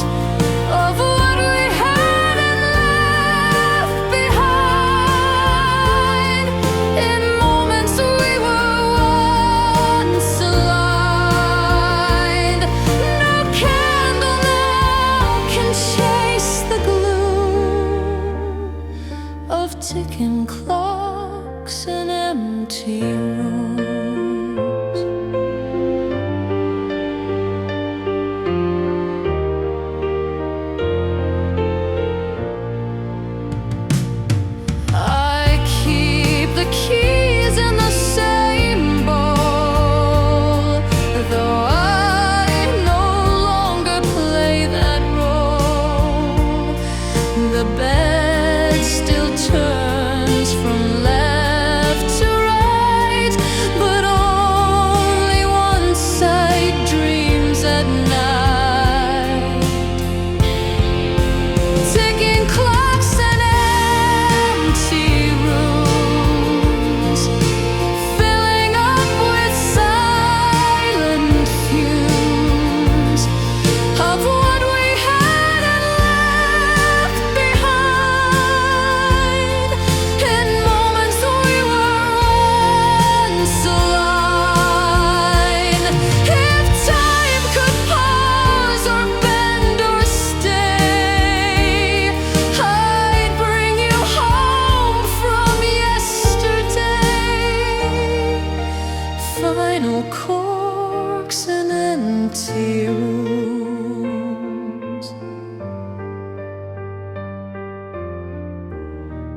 of what we had and left behind. In moments we were once aligned. No candle now can chase the gloom of ticking clocks and empty rooms. I keep the keys in the same bowl, though I no longer play that role. The bed still turns from left to right, but only one side dreams at night. Ticking clocks and empty rooms, filling up with silent fumes of what we had and left behind.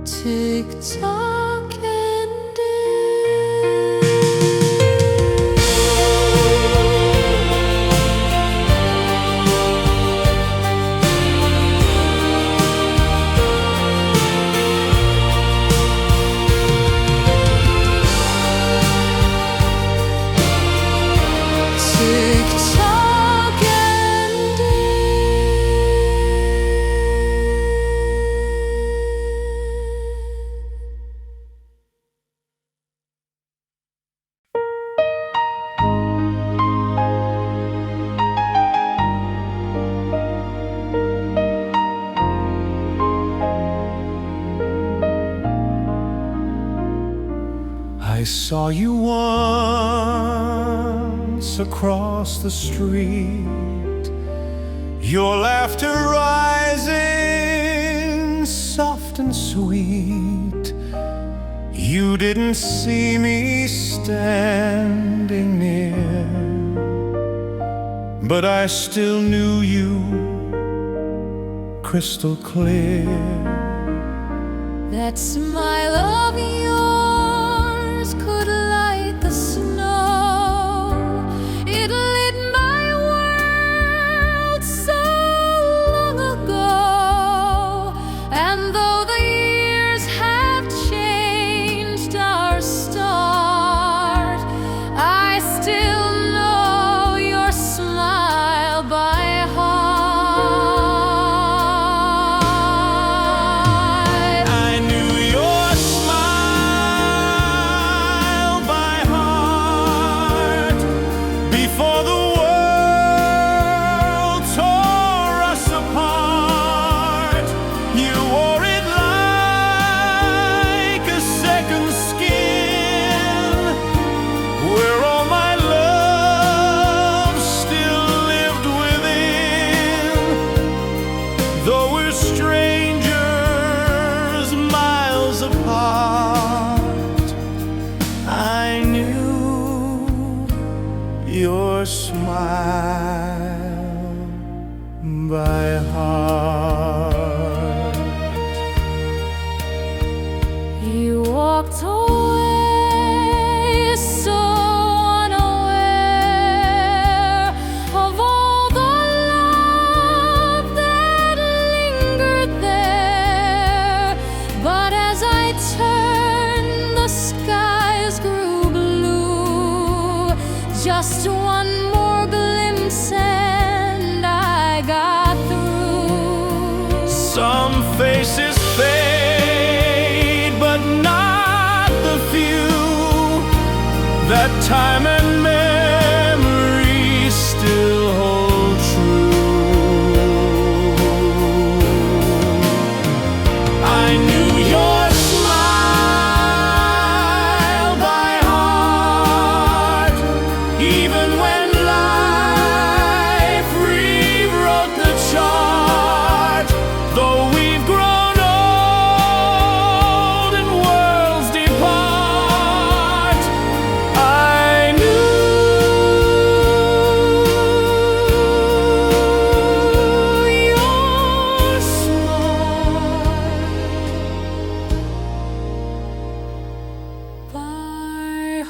Tick-tock ending. Tick-tock ending. I saw you once across the street, your laughter rising soft and sweet. You didn't see me standing near, but I still knew you crystal clear. That smile of yours could light the snow. It lit my world so long ago. And though the years have changed our start, I still know your smile by heart. I knew your smile by heart before the world tore us apart. You wore it like a second skin, where all my love still lived within. Though we're strangers miles apart, I knew your smile by heart. You walked away so unaware of all the love that lingered there. But as I turned, the skies grew blue. Just one more glimpse and I got through. Some faces fade, but not the few that time and memory still hold true. I knew your smile by heart, even when life rewrote the chart. Though we've grown old and worlds depart, I knew your smile by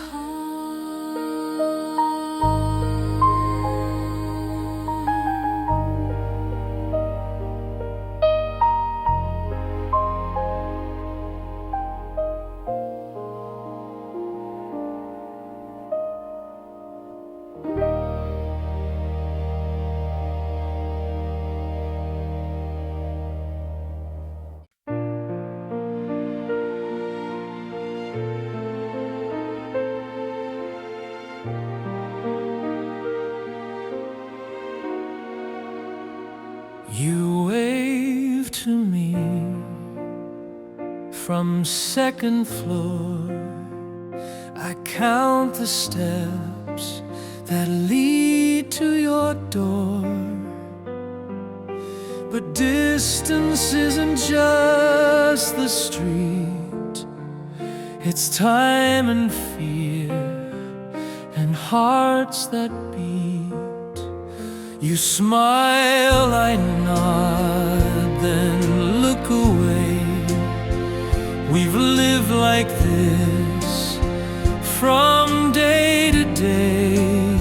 You wave to me from second floor. I count the steps that lead to your door. But distance isn't just the street, it's time and fear and hearts that beat. You smile, I nod, then look away. We've lived like this from day to day.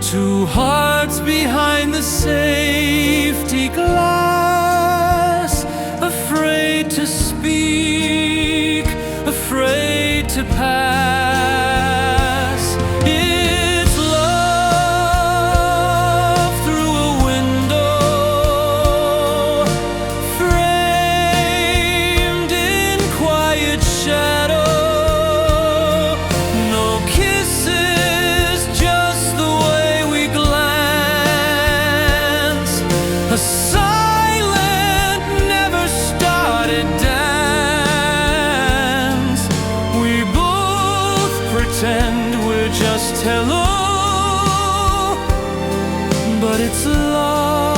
Two hearts behind the safety glass, afraid to speak, afraid to pass. It's love through a window, framed in quiet shadow. No kisses, just the way we glance. A silent, never started dance. We both pretend we're just hello, but it's love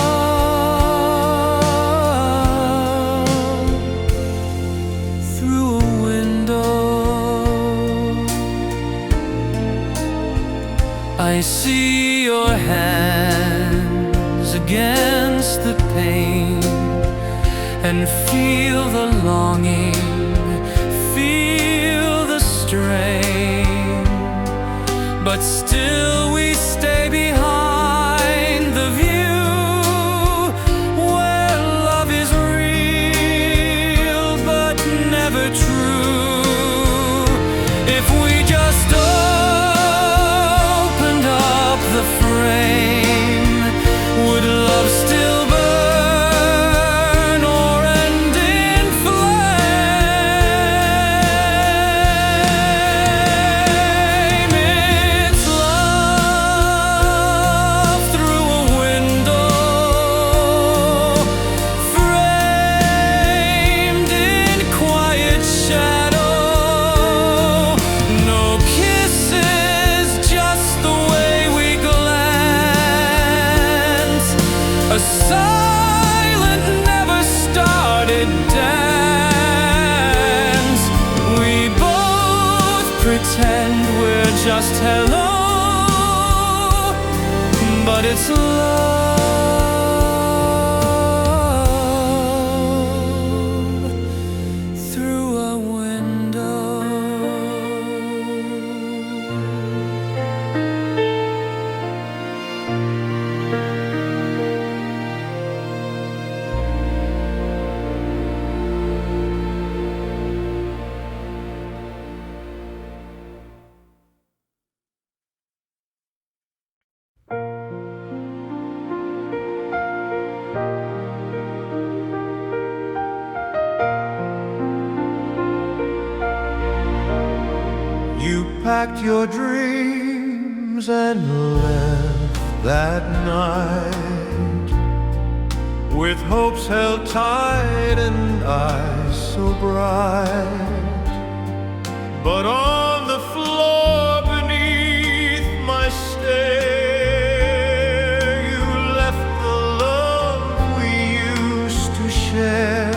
through a window. I see your hands against the pane and feel the longing, feel the strain, but still we stay behind the view where love is real but never true. If we just opened up the frame, would love still burn or end in flame? It's love through a window, framed in quiet shadow. No kisses, just the way we glance. A silent, never started dance. We both pretend we're just hello, but it's love through a window. You packed your dreams and left that night, with hopes held tight and eyes so bright. But on the floor beneath my stare, you left the love we used to share.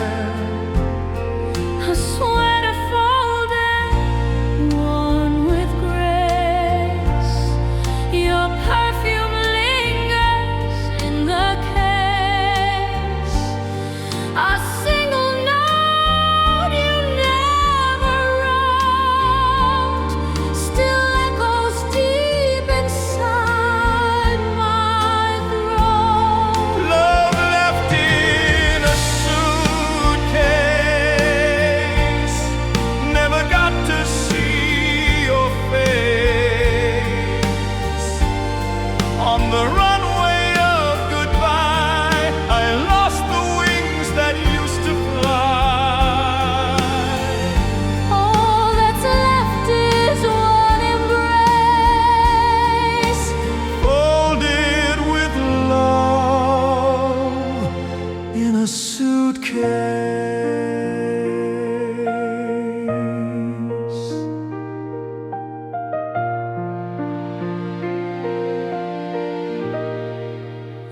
A sweater folded, worn with grace. Your perfume lingers in the case. A single note you never wrote still echoes deep inside my throat. Love left in a suitcase, never got to see your face. On the runway of goodbye, I lost the wings that used to fly. All that's left is one embrace. Folded with love in a suitcase.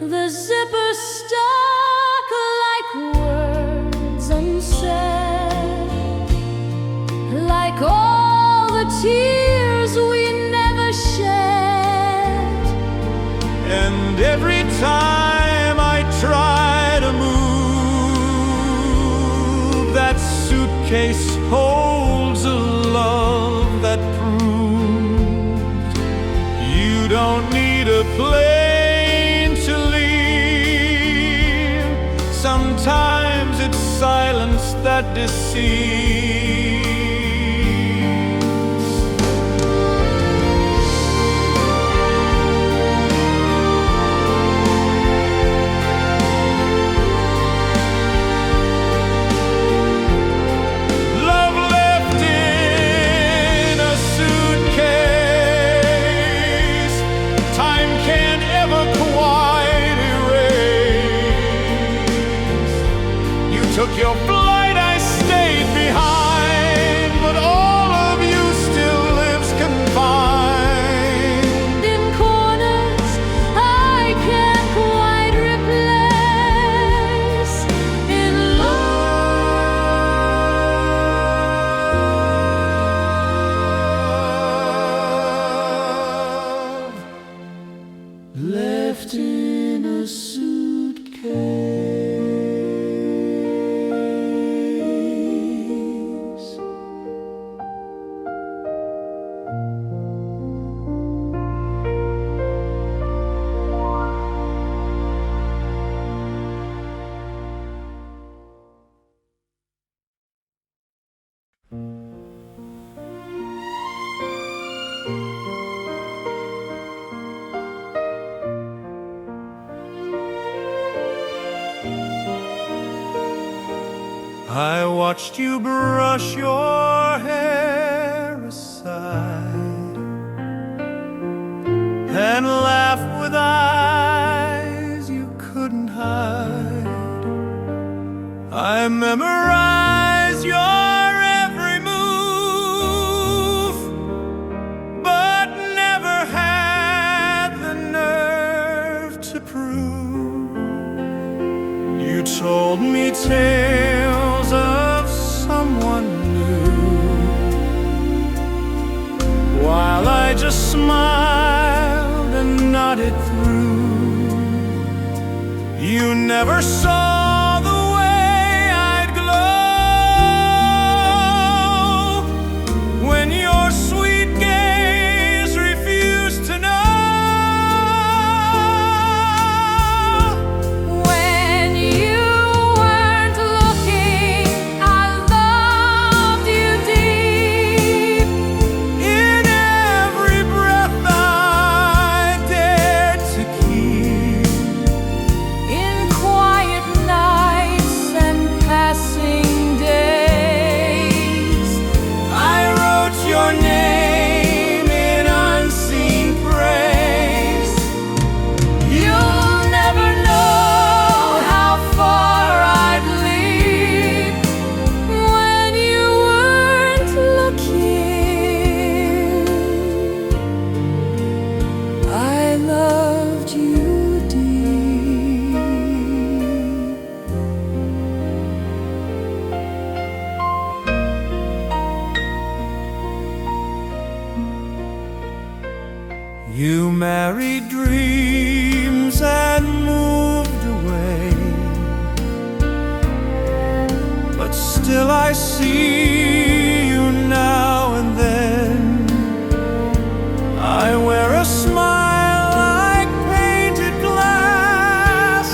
The zipper stuck like words unsaid, like all the tears we never shed. And every time I try to move, that suitcase suitcase holds a love that proved you don't need a plane to leave. Sometimes it's silence that deceives. Took your flight, I stayed behind, but all of you still lives confined in corners I can't quite replace. In love left in a suitcase. I watched you brush your hair aside and laugh with eyes you couldn't hide. I memorized your every move, but never had the nerve to prove. You told me tales of someone new, while I just smiled and nodded through. You never saw the way I'd glow when your sweet gaze refused to know. You married dreams and moved away, but still I see you now and then. I wear a smile like painted glass,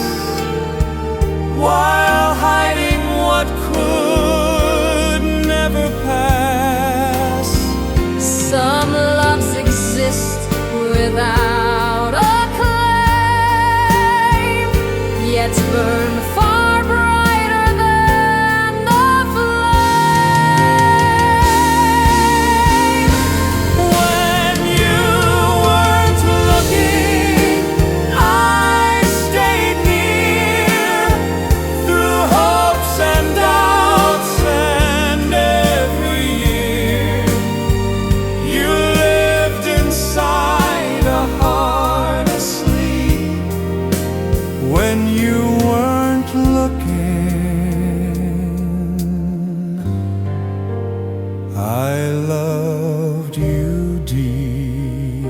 while hiding what could never pass. some loves exist without a claim, yet burn far brighter than the flame. When you weren't looking, I stayed near through hopes and doubts, and every year you lived inside a heart asleep. When you weren't looking, I loved you deep.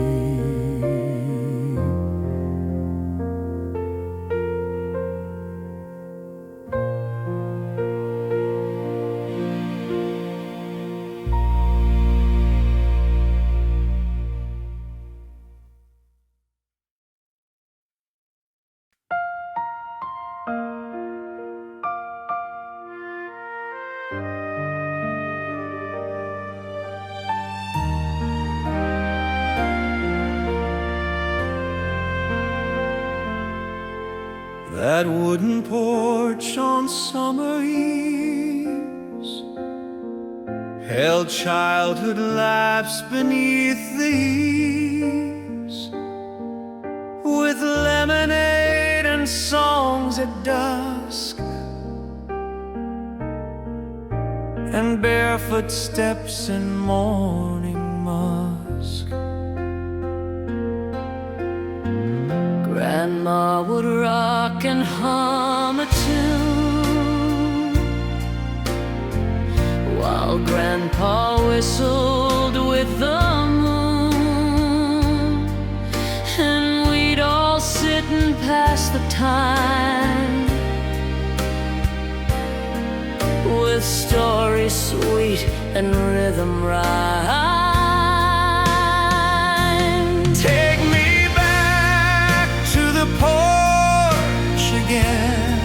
That wooden porch on summer eves held childhood laughs beneath the eaves, with lemonade and songs at dusk, and barefoot steps in morning musk. Grandma would rock and hum a tune, while Grandpa whistled with the moon, and we'd all sit and pass the time with stories sweet and rhythm rhyme. Take me back to the porch again,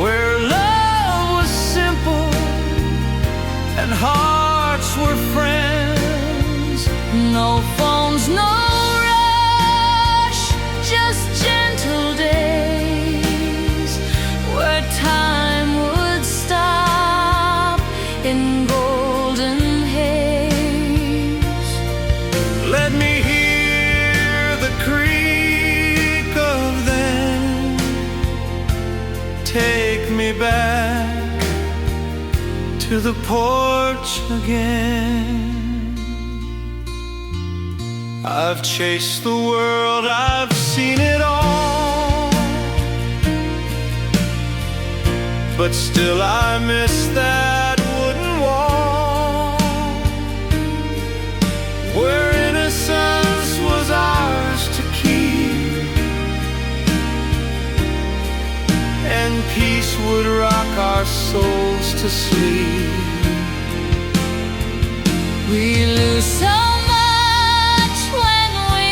where love was simple and hearts were friends. No phones, no rush, just gentle days where time would stop in golden haze. Let me hear the creak of them. Take me back to the porch again. I've chased the world, I've seen it all, but still I miss that wooden wall, where innocence was ours to keep, and peace would rock our souls to sleep. We lose so much when we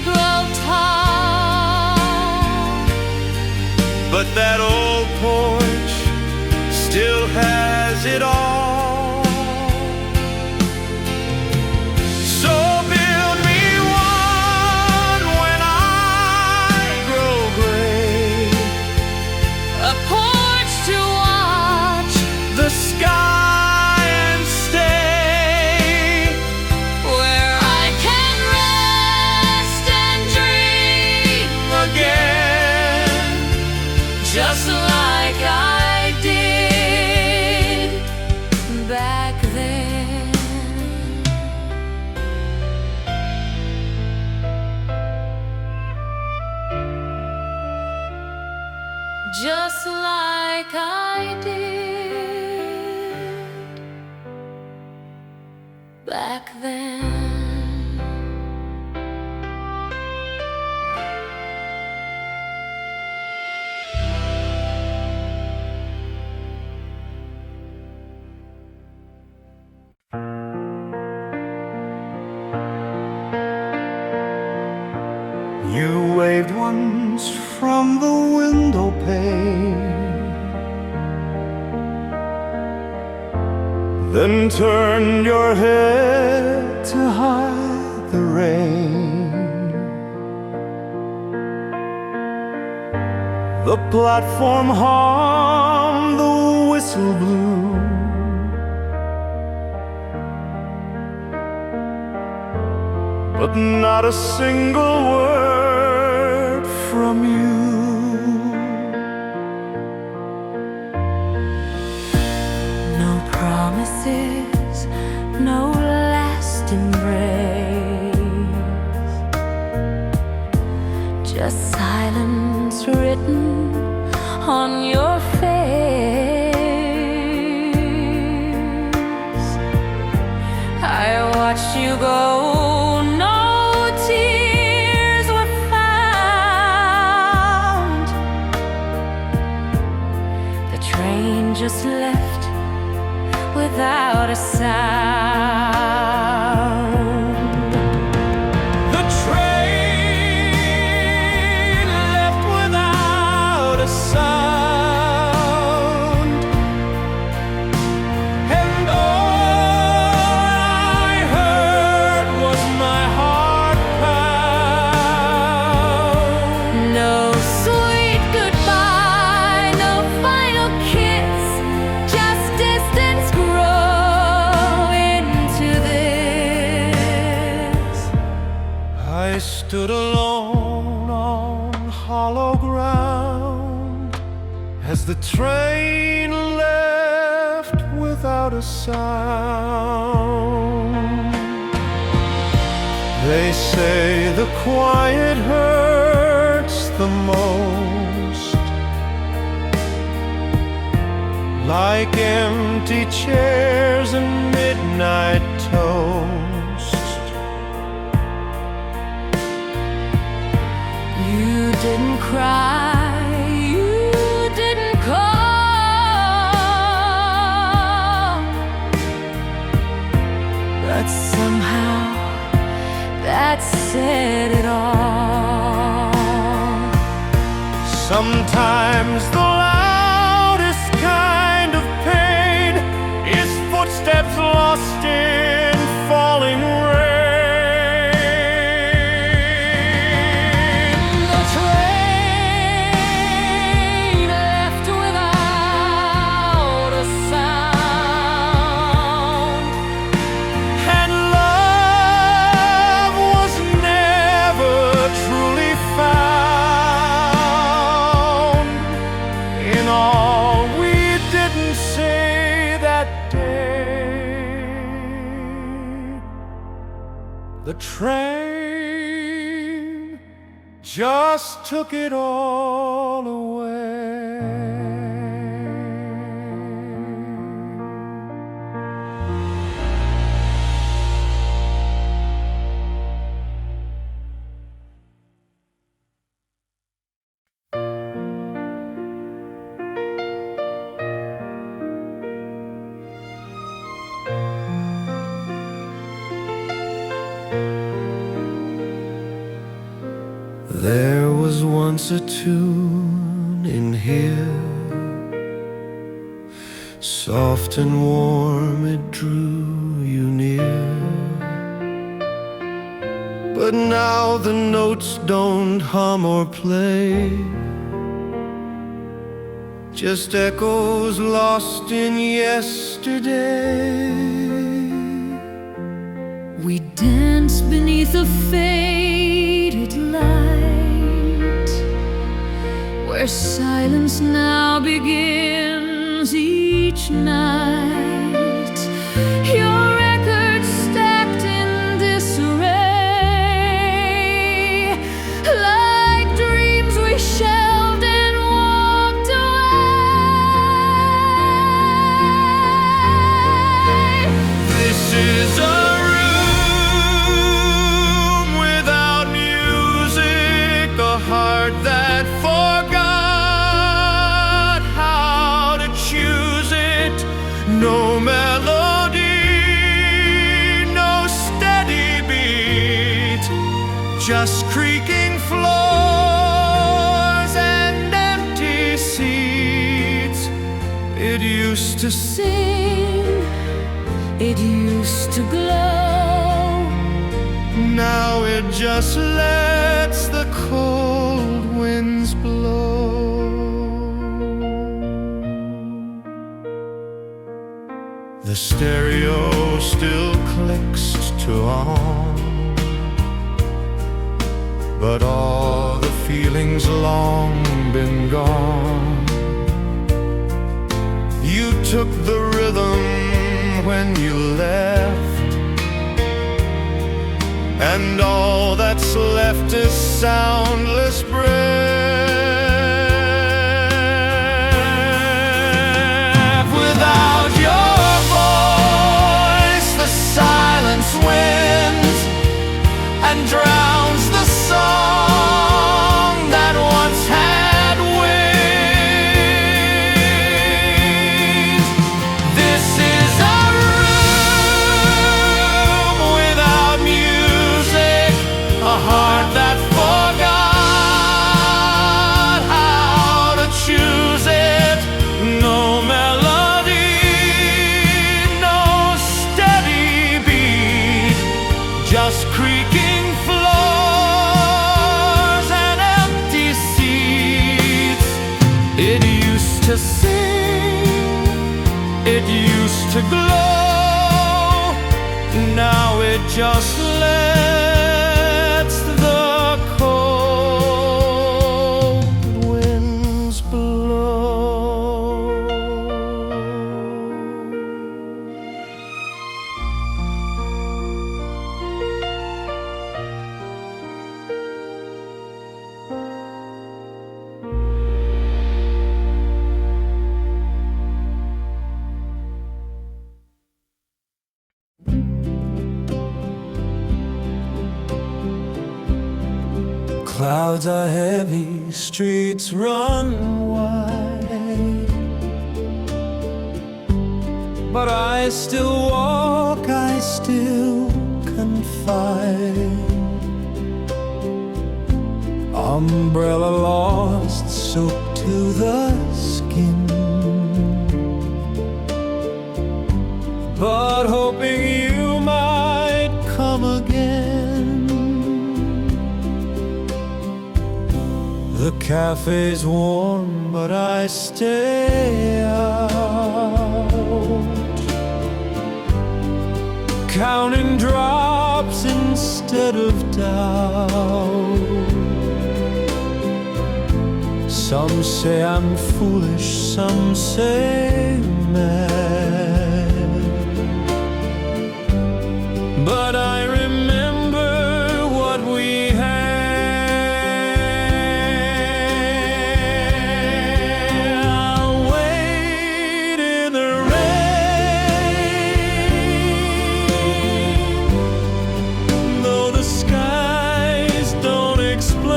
grow tall, but that old porch still has it all. So build me one when I grow gray, a porch to watch the sky and stay, where I can rest and dream again, just like I did back then. Just like I did back then. You waved once from the window pane, then turned your head to hide the rain. The platform hummed, the whistle blew, but not a single word from you. No promises, no last embrace, just silence written on your face. I watched you go, no tears were found. The train just left without a sound. The train left without a sound, and all I heard was my heart pound. No sweet the train left without a sound. They say the quiet hurts the most, like empty chairs and midnight toast. You didn't cry, you didn't call, but somehow that said it all. Sometimes the loudest kind of pain is footsteps lost in falling rain. The train left without a sound, And love was never truly found. In all we didn't say that day, the train just took it all away. There was once a tune in here, soft and warm it drew you near. But now the notes don't hum or play, just echoes lost in yesterday. we dance beneath a faded light, where silence now begins each night. Your record stacked in disarray, like dreams we shelved and walked away. This is a room without music, a heart that forgot how to choose it. No melody, no steady beat, just creaking floors and empty seats. It used to Sing, it used to glow, now it just lets the cold winds blow. The stereo still clicks to on, but all the feelings long been gone. You took the rhythm when you left, and all that's left is soundless breath. Without your voice, the silence wins and drowns the song that once had wings. This is a room without music, a heart that forgot how to choose it. No melody, no steady beat, just creaking floors and empty seats. It used to sing, it used to glow, now it just lets the cold winds blow. Clouds are heavy, streets run wide, but I still walk, I still confide. Umbrella lost, soaked to the skin, but hoping you might come again. The cafe's warm, but I stay out, counting drops instead of doubt. Some say I'm foolish, some say mad, but I remember what we had. I'll wait in the rain, though the skies don't explain.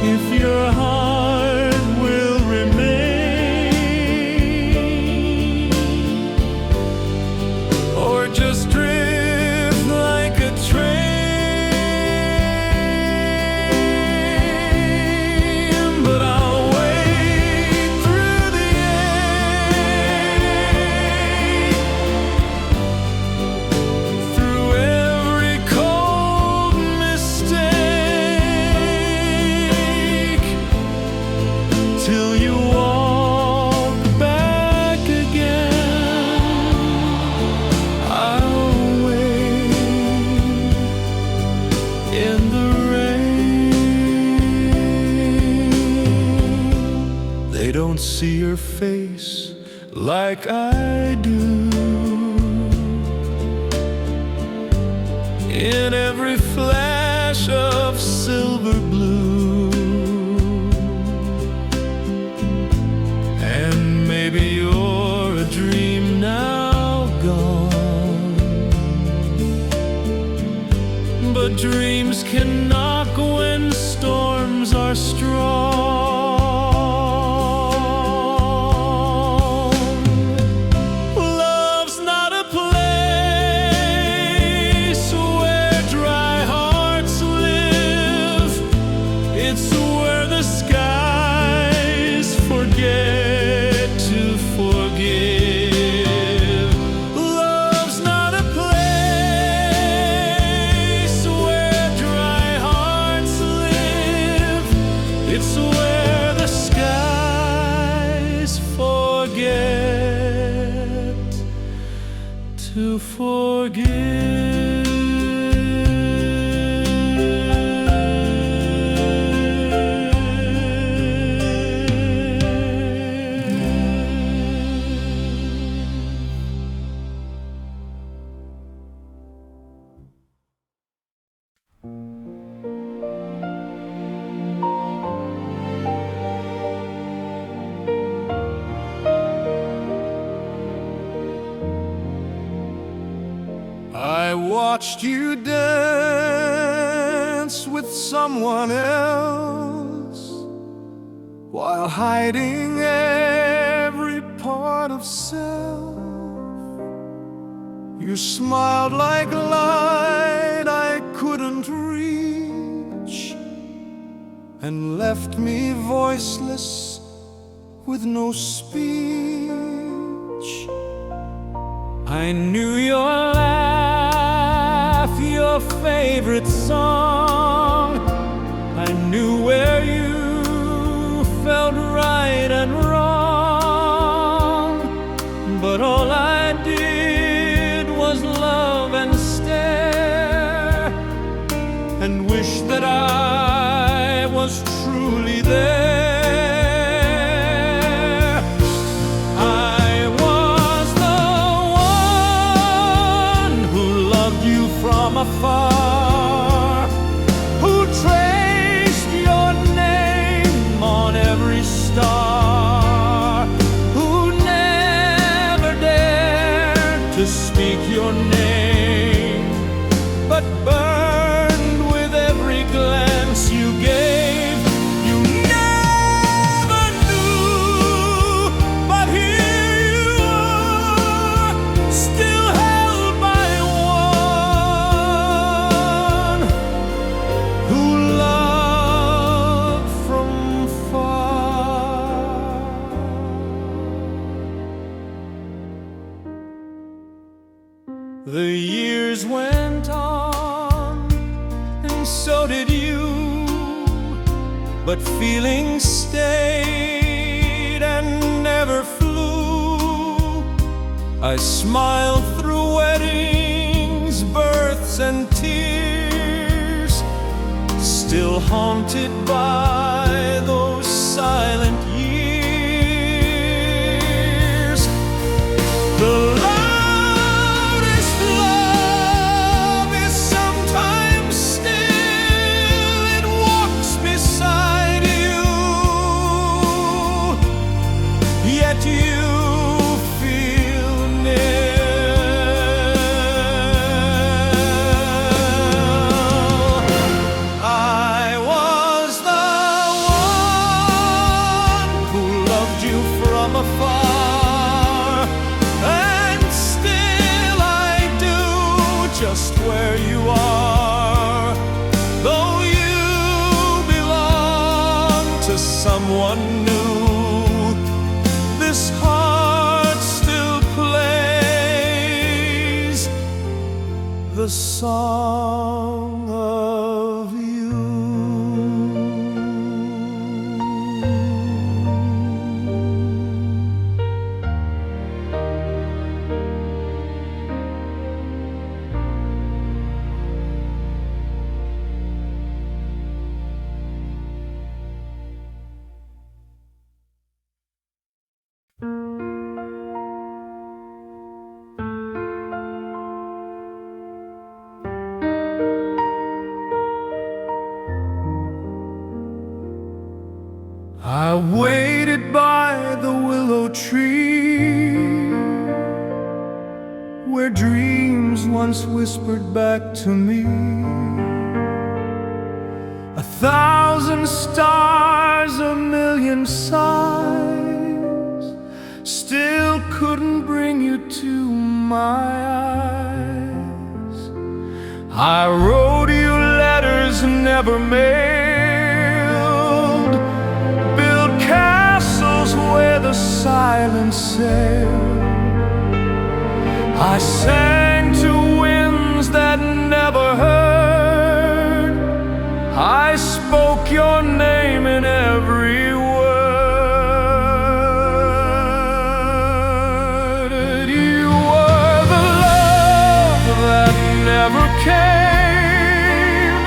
If your heart will remain, or just drift like a train. But I'll wait through the ache, through every cold mistake, till you walk back again. I'll wait in the rain. They don't see your face like I do, in every flash of silver blue. And maybe you're a dream now gone, but dreams can knock when storms are strong. Love's not a place where dry hearts live. It's where the skies forget to forgive. Love's not a place where dry hearts live. It's where the skies forget to forgive. I watched you dance with someone else, while hiding every part of self. You smiled like light I couldn't reach, and left me voiceless with no speech. I knew your laugh, your favorite song. I knew where you felt right and wrong. But all I did was love and stare, and wish that I was truly there. Afar, who traced your name on every star, who never dared to speak your name The years went on, and so did you, but feelings stayed and never flew. I smiled through weddings, births, and tears, still haunted by those silent years. The loudest love is sometimes still. It walks beside you, yet you feel near. I was the one who loved you from afar, and still I do, just where you are. Though you belong to someone new, this heart still plays the song of you. I waited by the willow tree, where dreams once whispered back to me. 1,000 stars, a million sighs, still couldn't bring you to my eyes. I wrote you letters never mailed, built castles where the silence sailed. I sang to winds that never heard, I spoke your name in every word. You were the love that never came,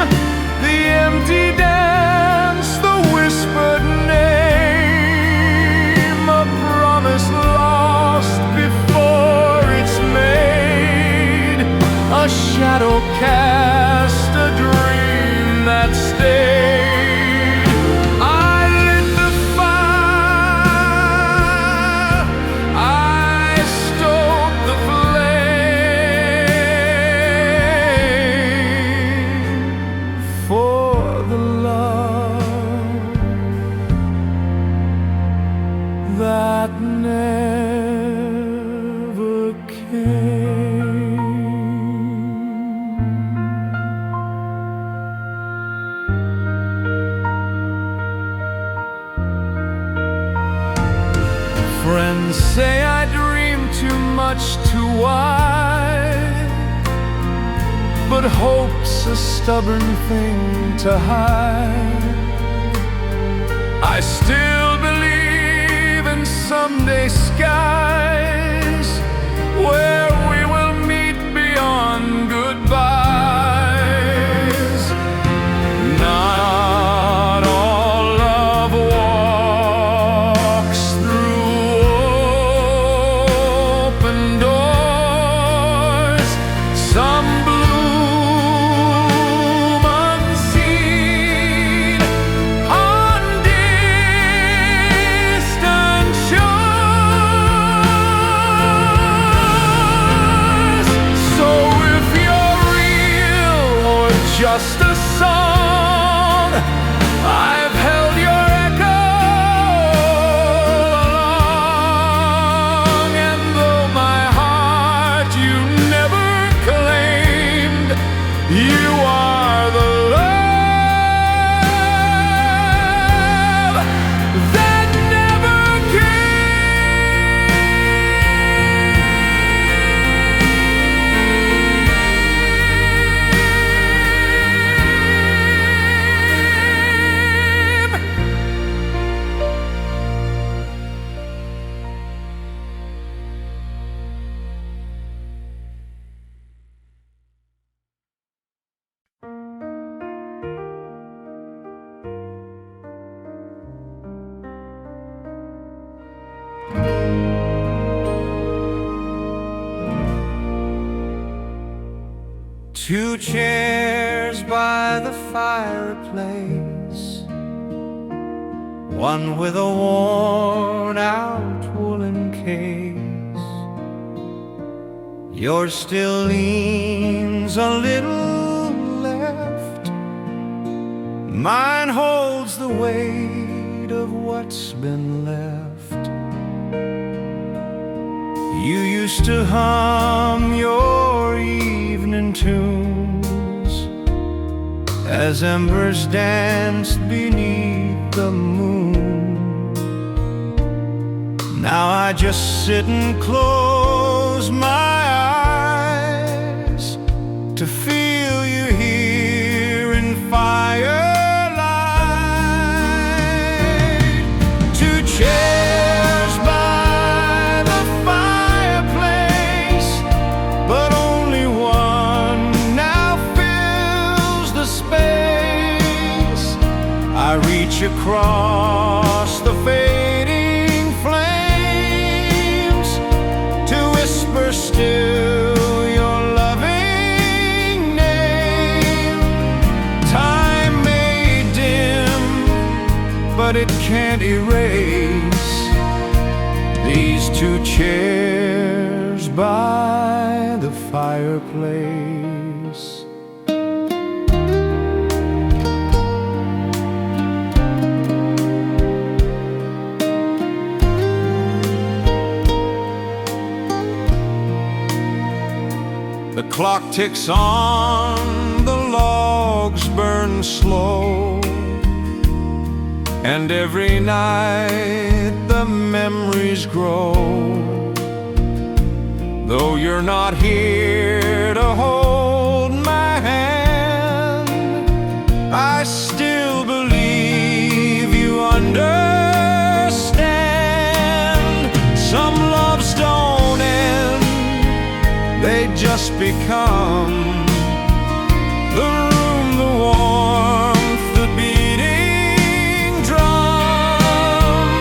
the empty dance, the whispered name, a promise lost before it's made, a shadow cast, a dream that stayed. I lit the fire, I stoked the flame for the love that never came. Friends say I dream too much, too wide, but hope's a stubborn thing to hide. I still believe in someday skies where we will meet beyond goodbyes. Not all love walks through open doors. Some bloom unseen on dim Two chairs by the fireplace, one with a worn-out woolen case. Yours still leans a little left, mine holds the weight of what's been left. You used to hum your evening tunes as embers danced beneath the moon. Now I just sit and close my eyes to feel you here in firelight. Two chairs by the fireplace, but only one now fills the space. I reach across the fading flames to whisper still your loving name. Time may dim, but it can't erase these two chairs by the fireplace. The clock ticks on, the logs burn slow, and every night the memories grow. Though you're not here to hold my hand, I still believe you understand. Some loves don't end, they just become the room, the warmth, the beating drum.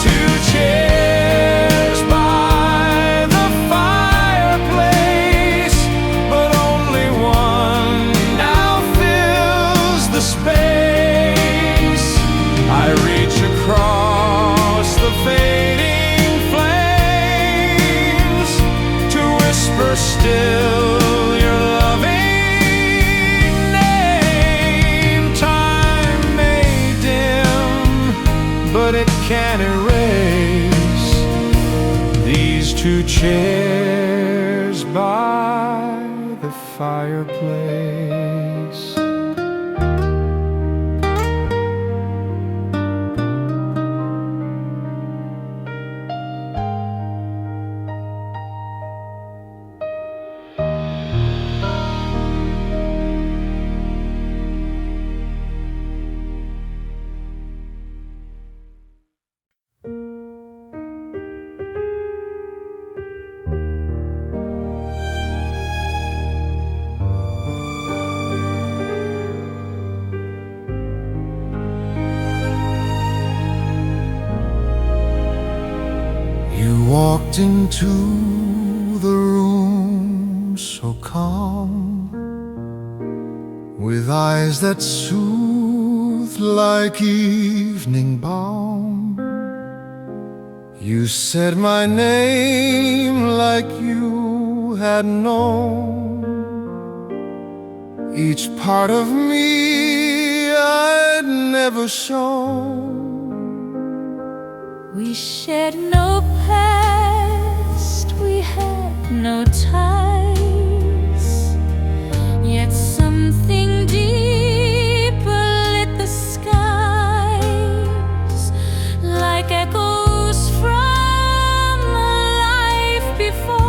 Two chairs by the fireplace, but only one now fills the space. I reach across the fading flames to whisper still your loving name. Time may dim, but it can't erase these two chairs by the fireplace. You walked into the room so calm, with eyes that soothed like evening balm. You said my name like you had known each part of me I'd never shown. We shared no past, we had no ties, yet something deeper lit the skies, like echoes from a life before.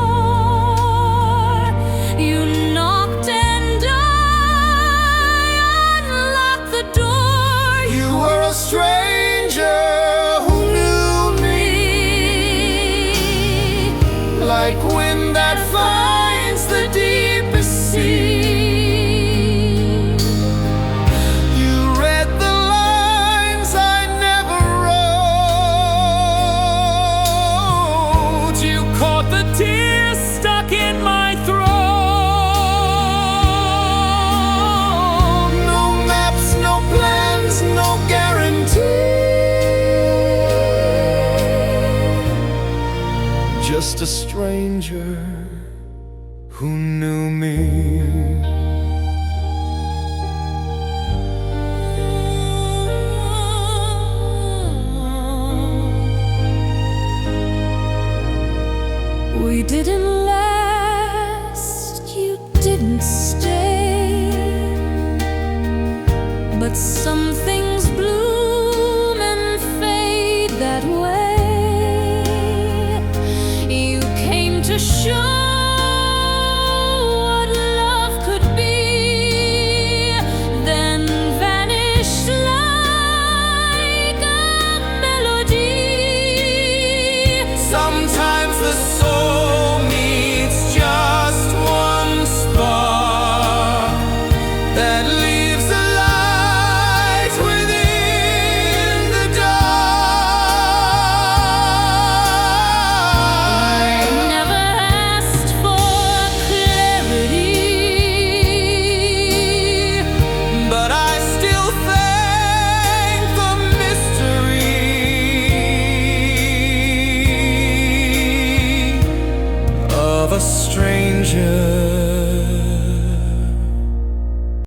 You knocked and I unlocked the door. You were a stranger like wind that finds just a stranger who knew me. We didn't last, you didn't stay, but some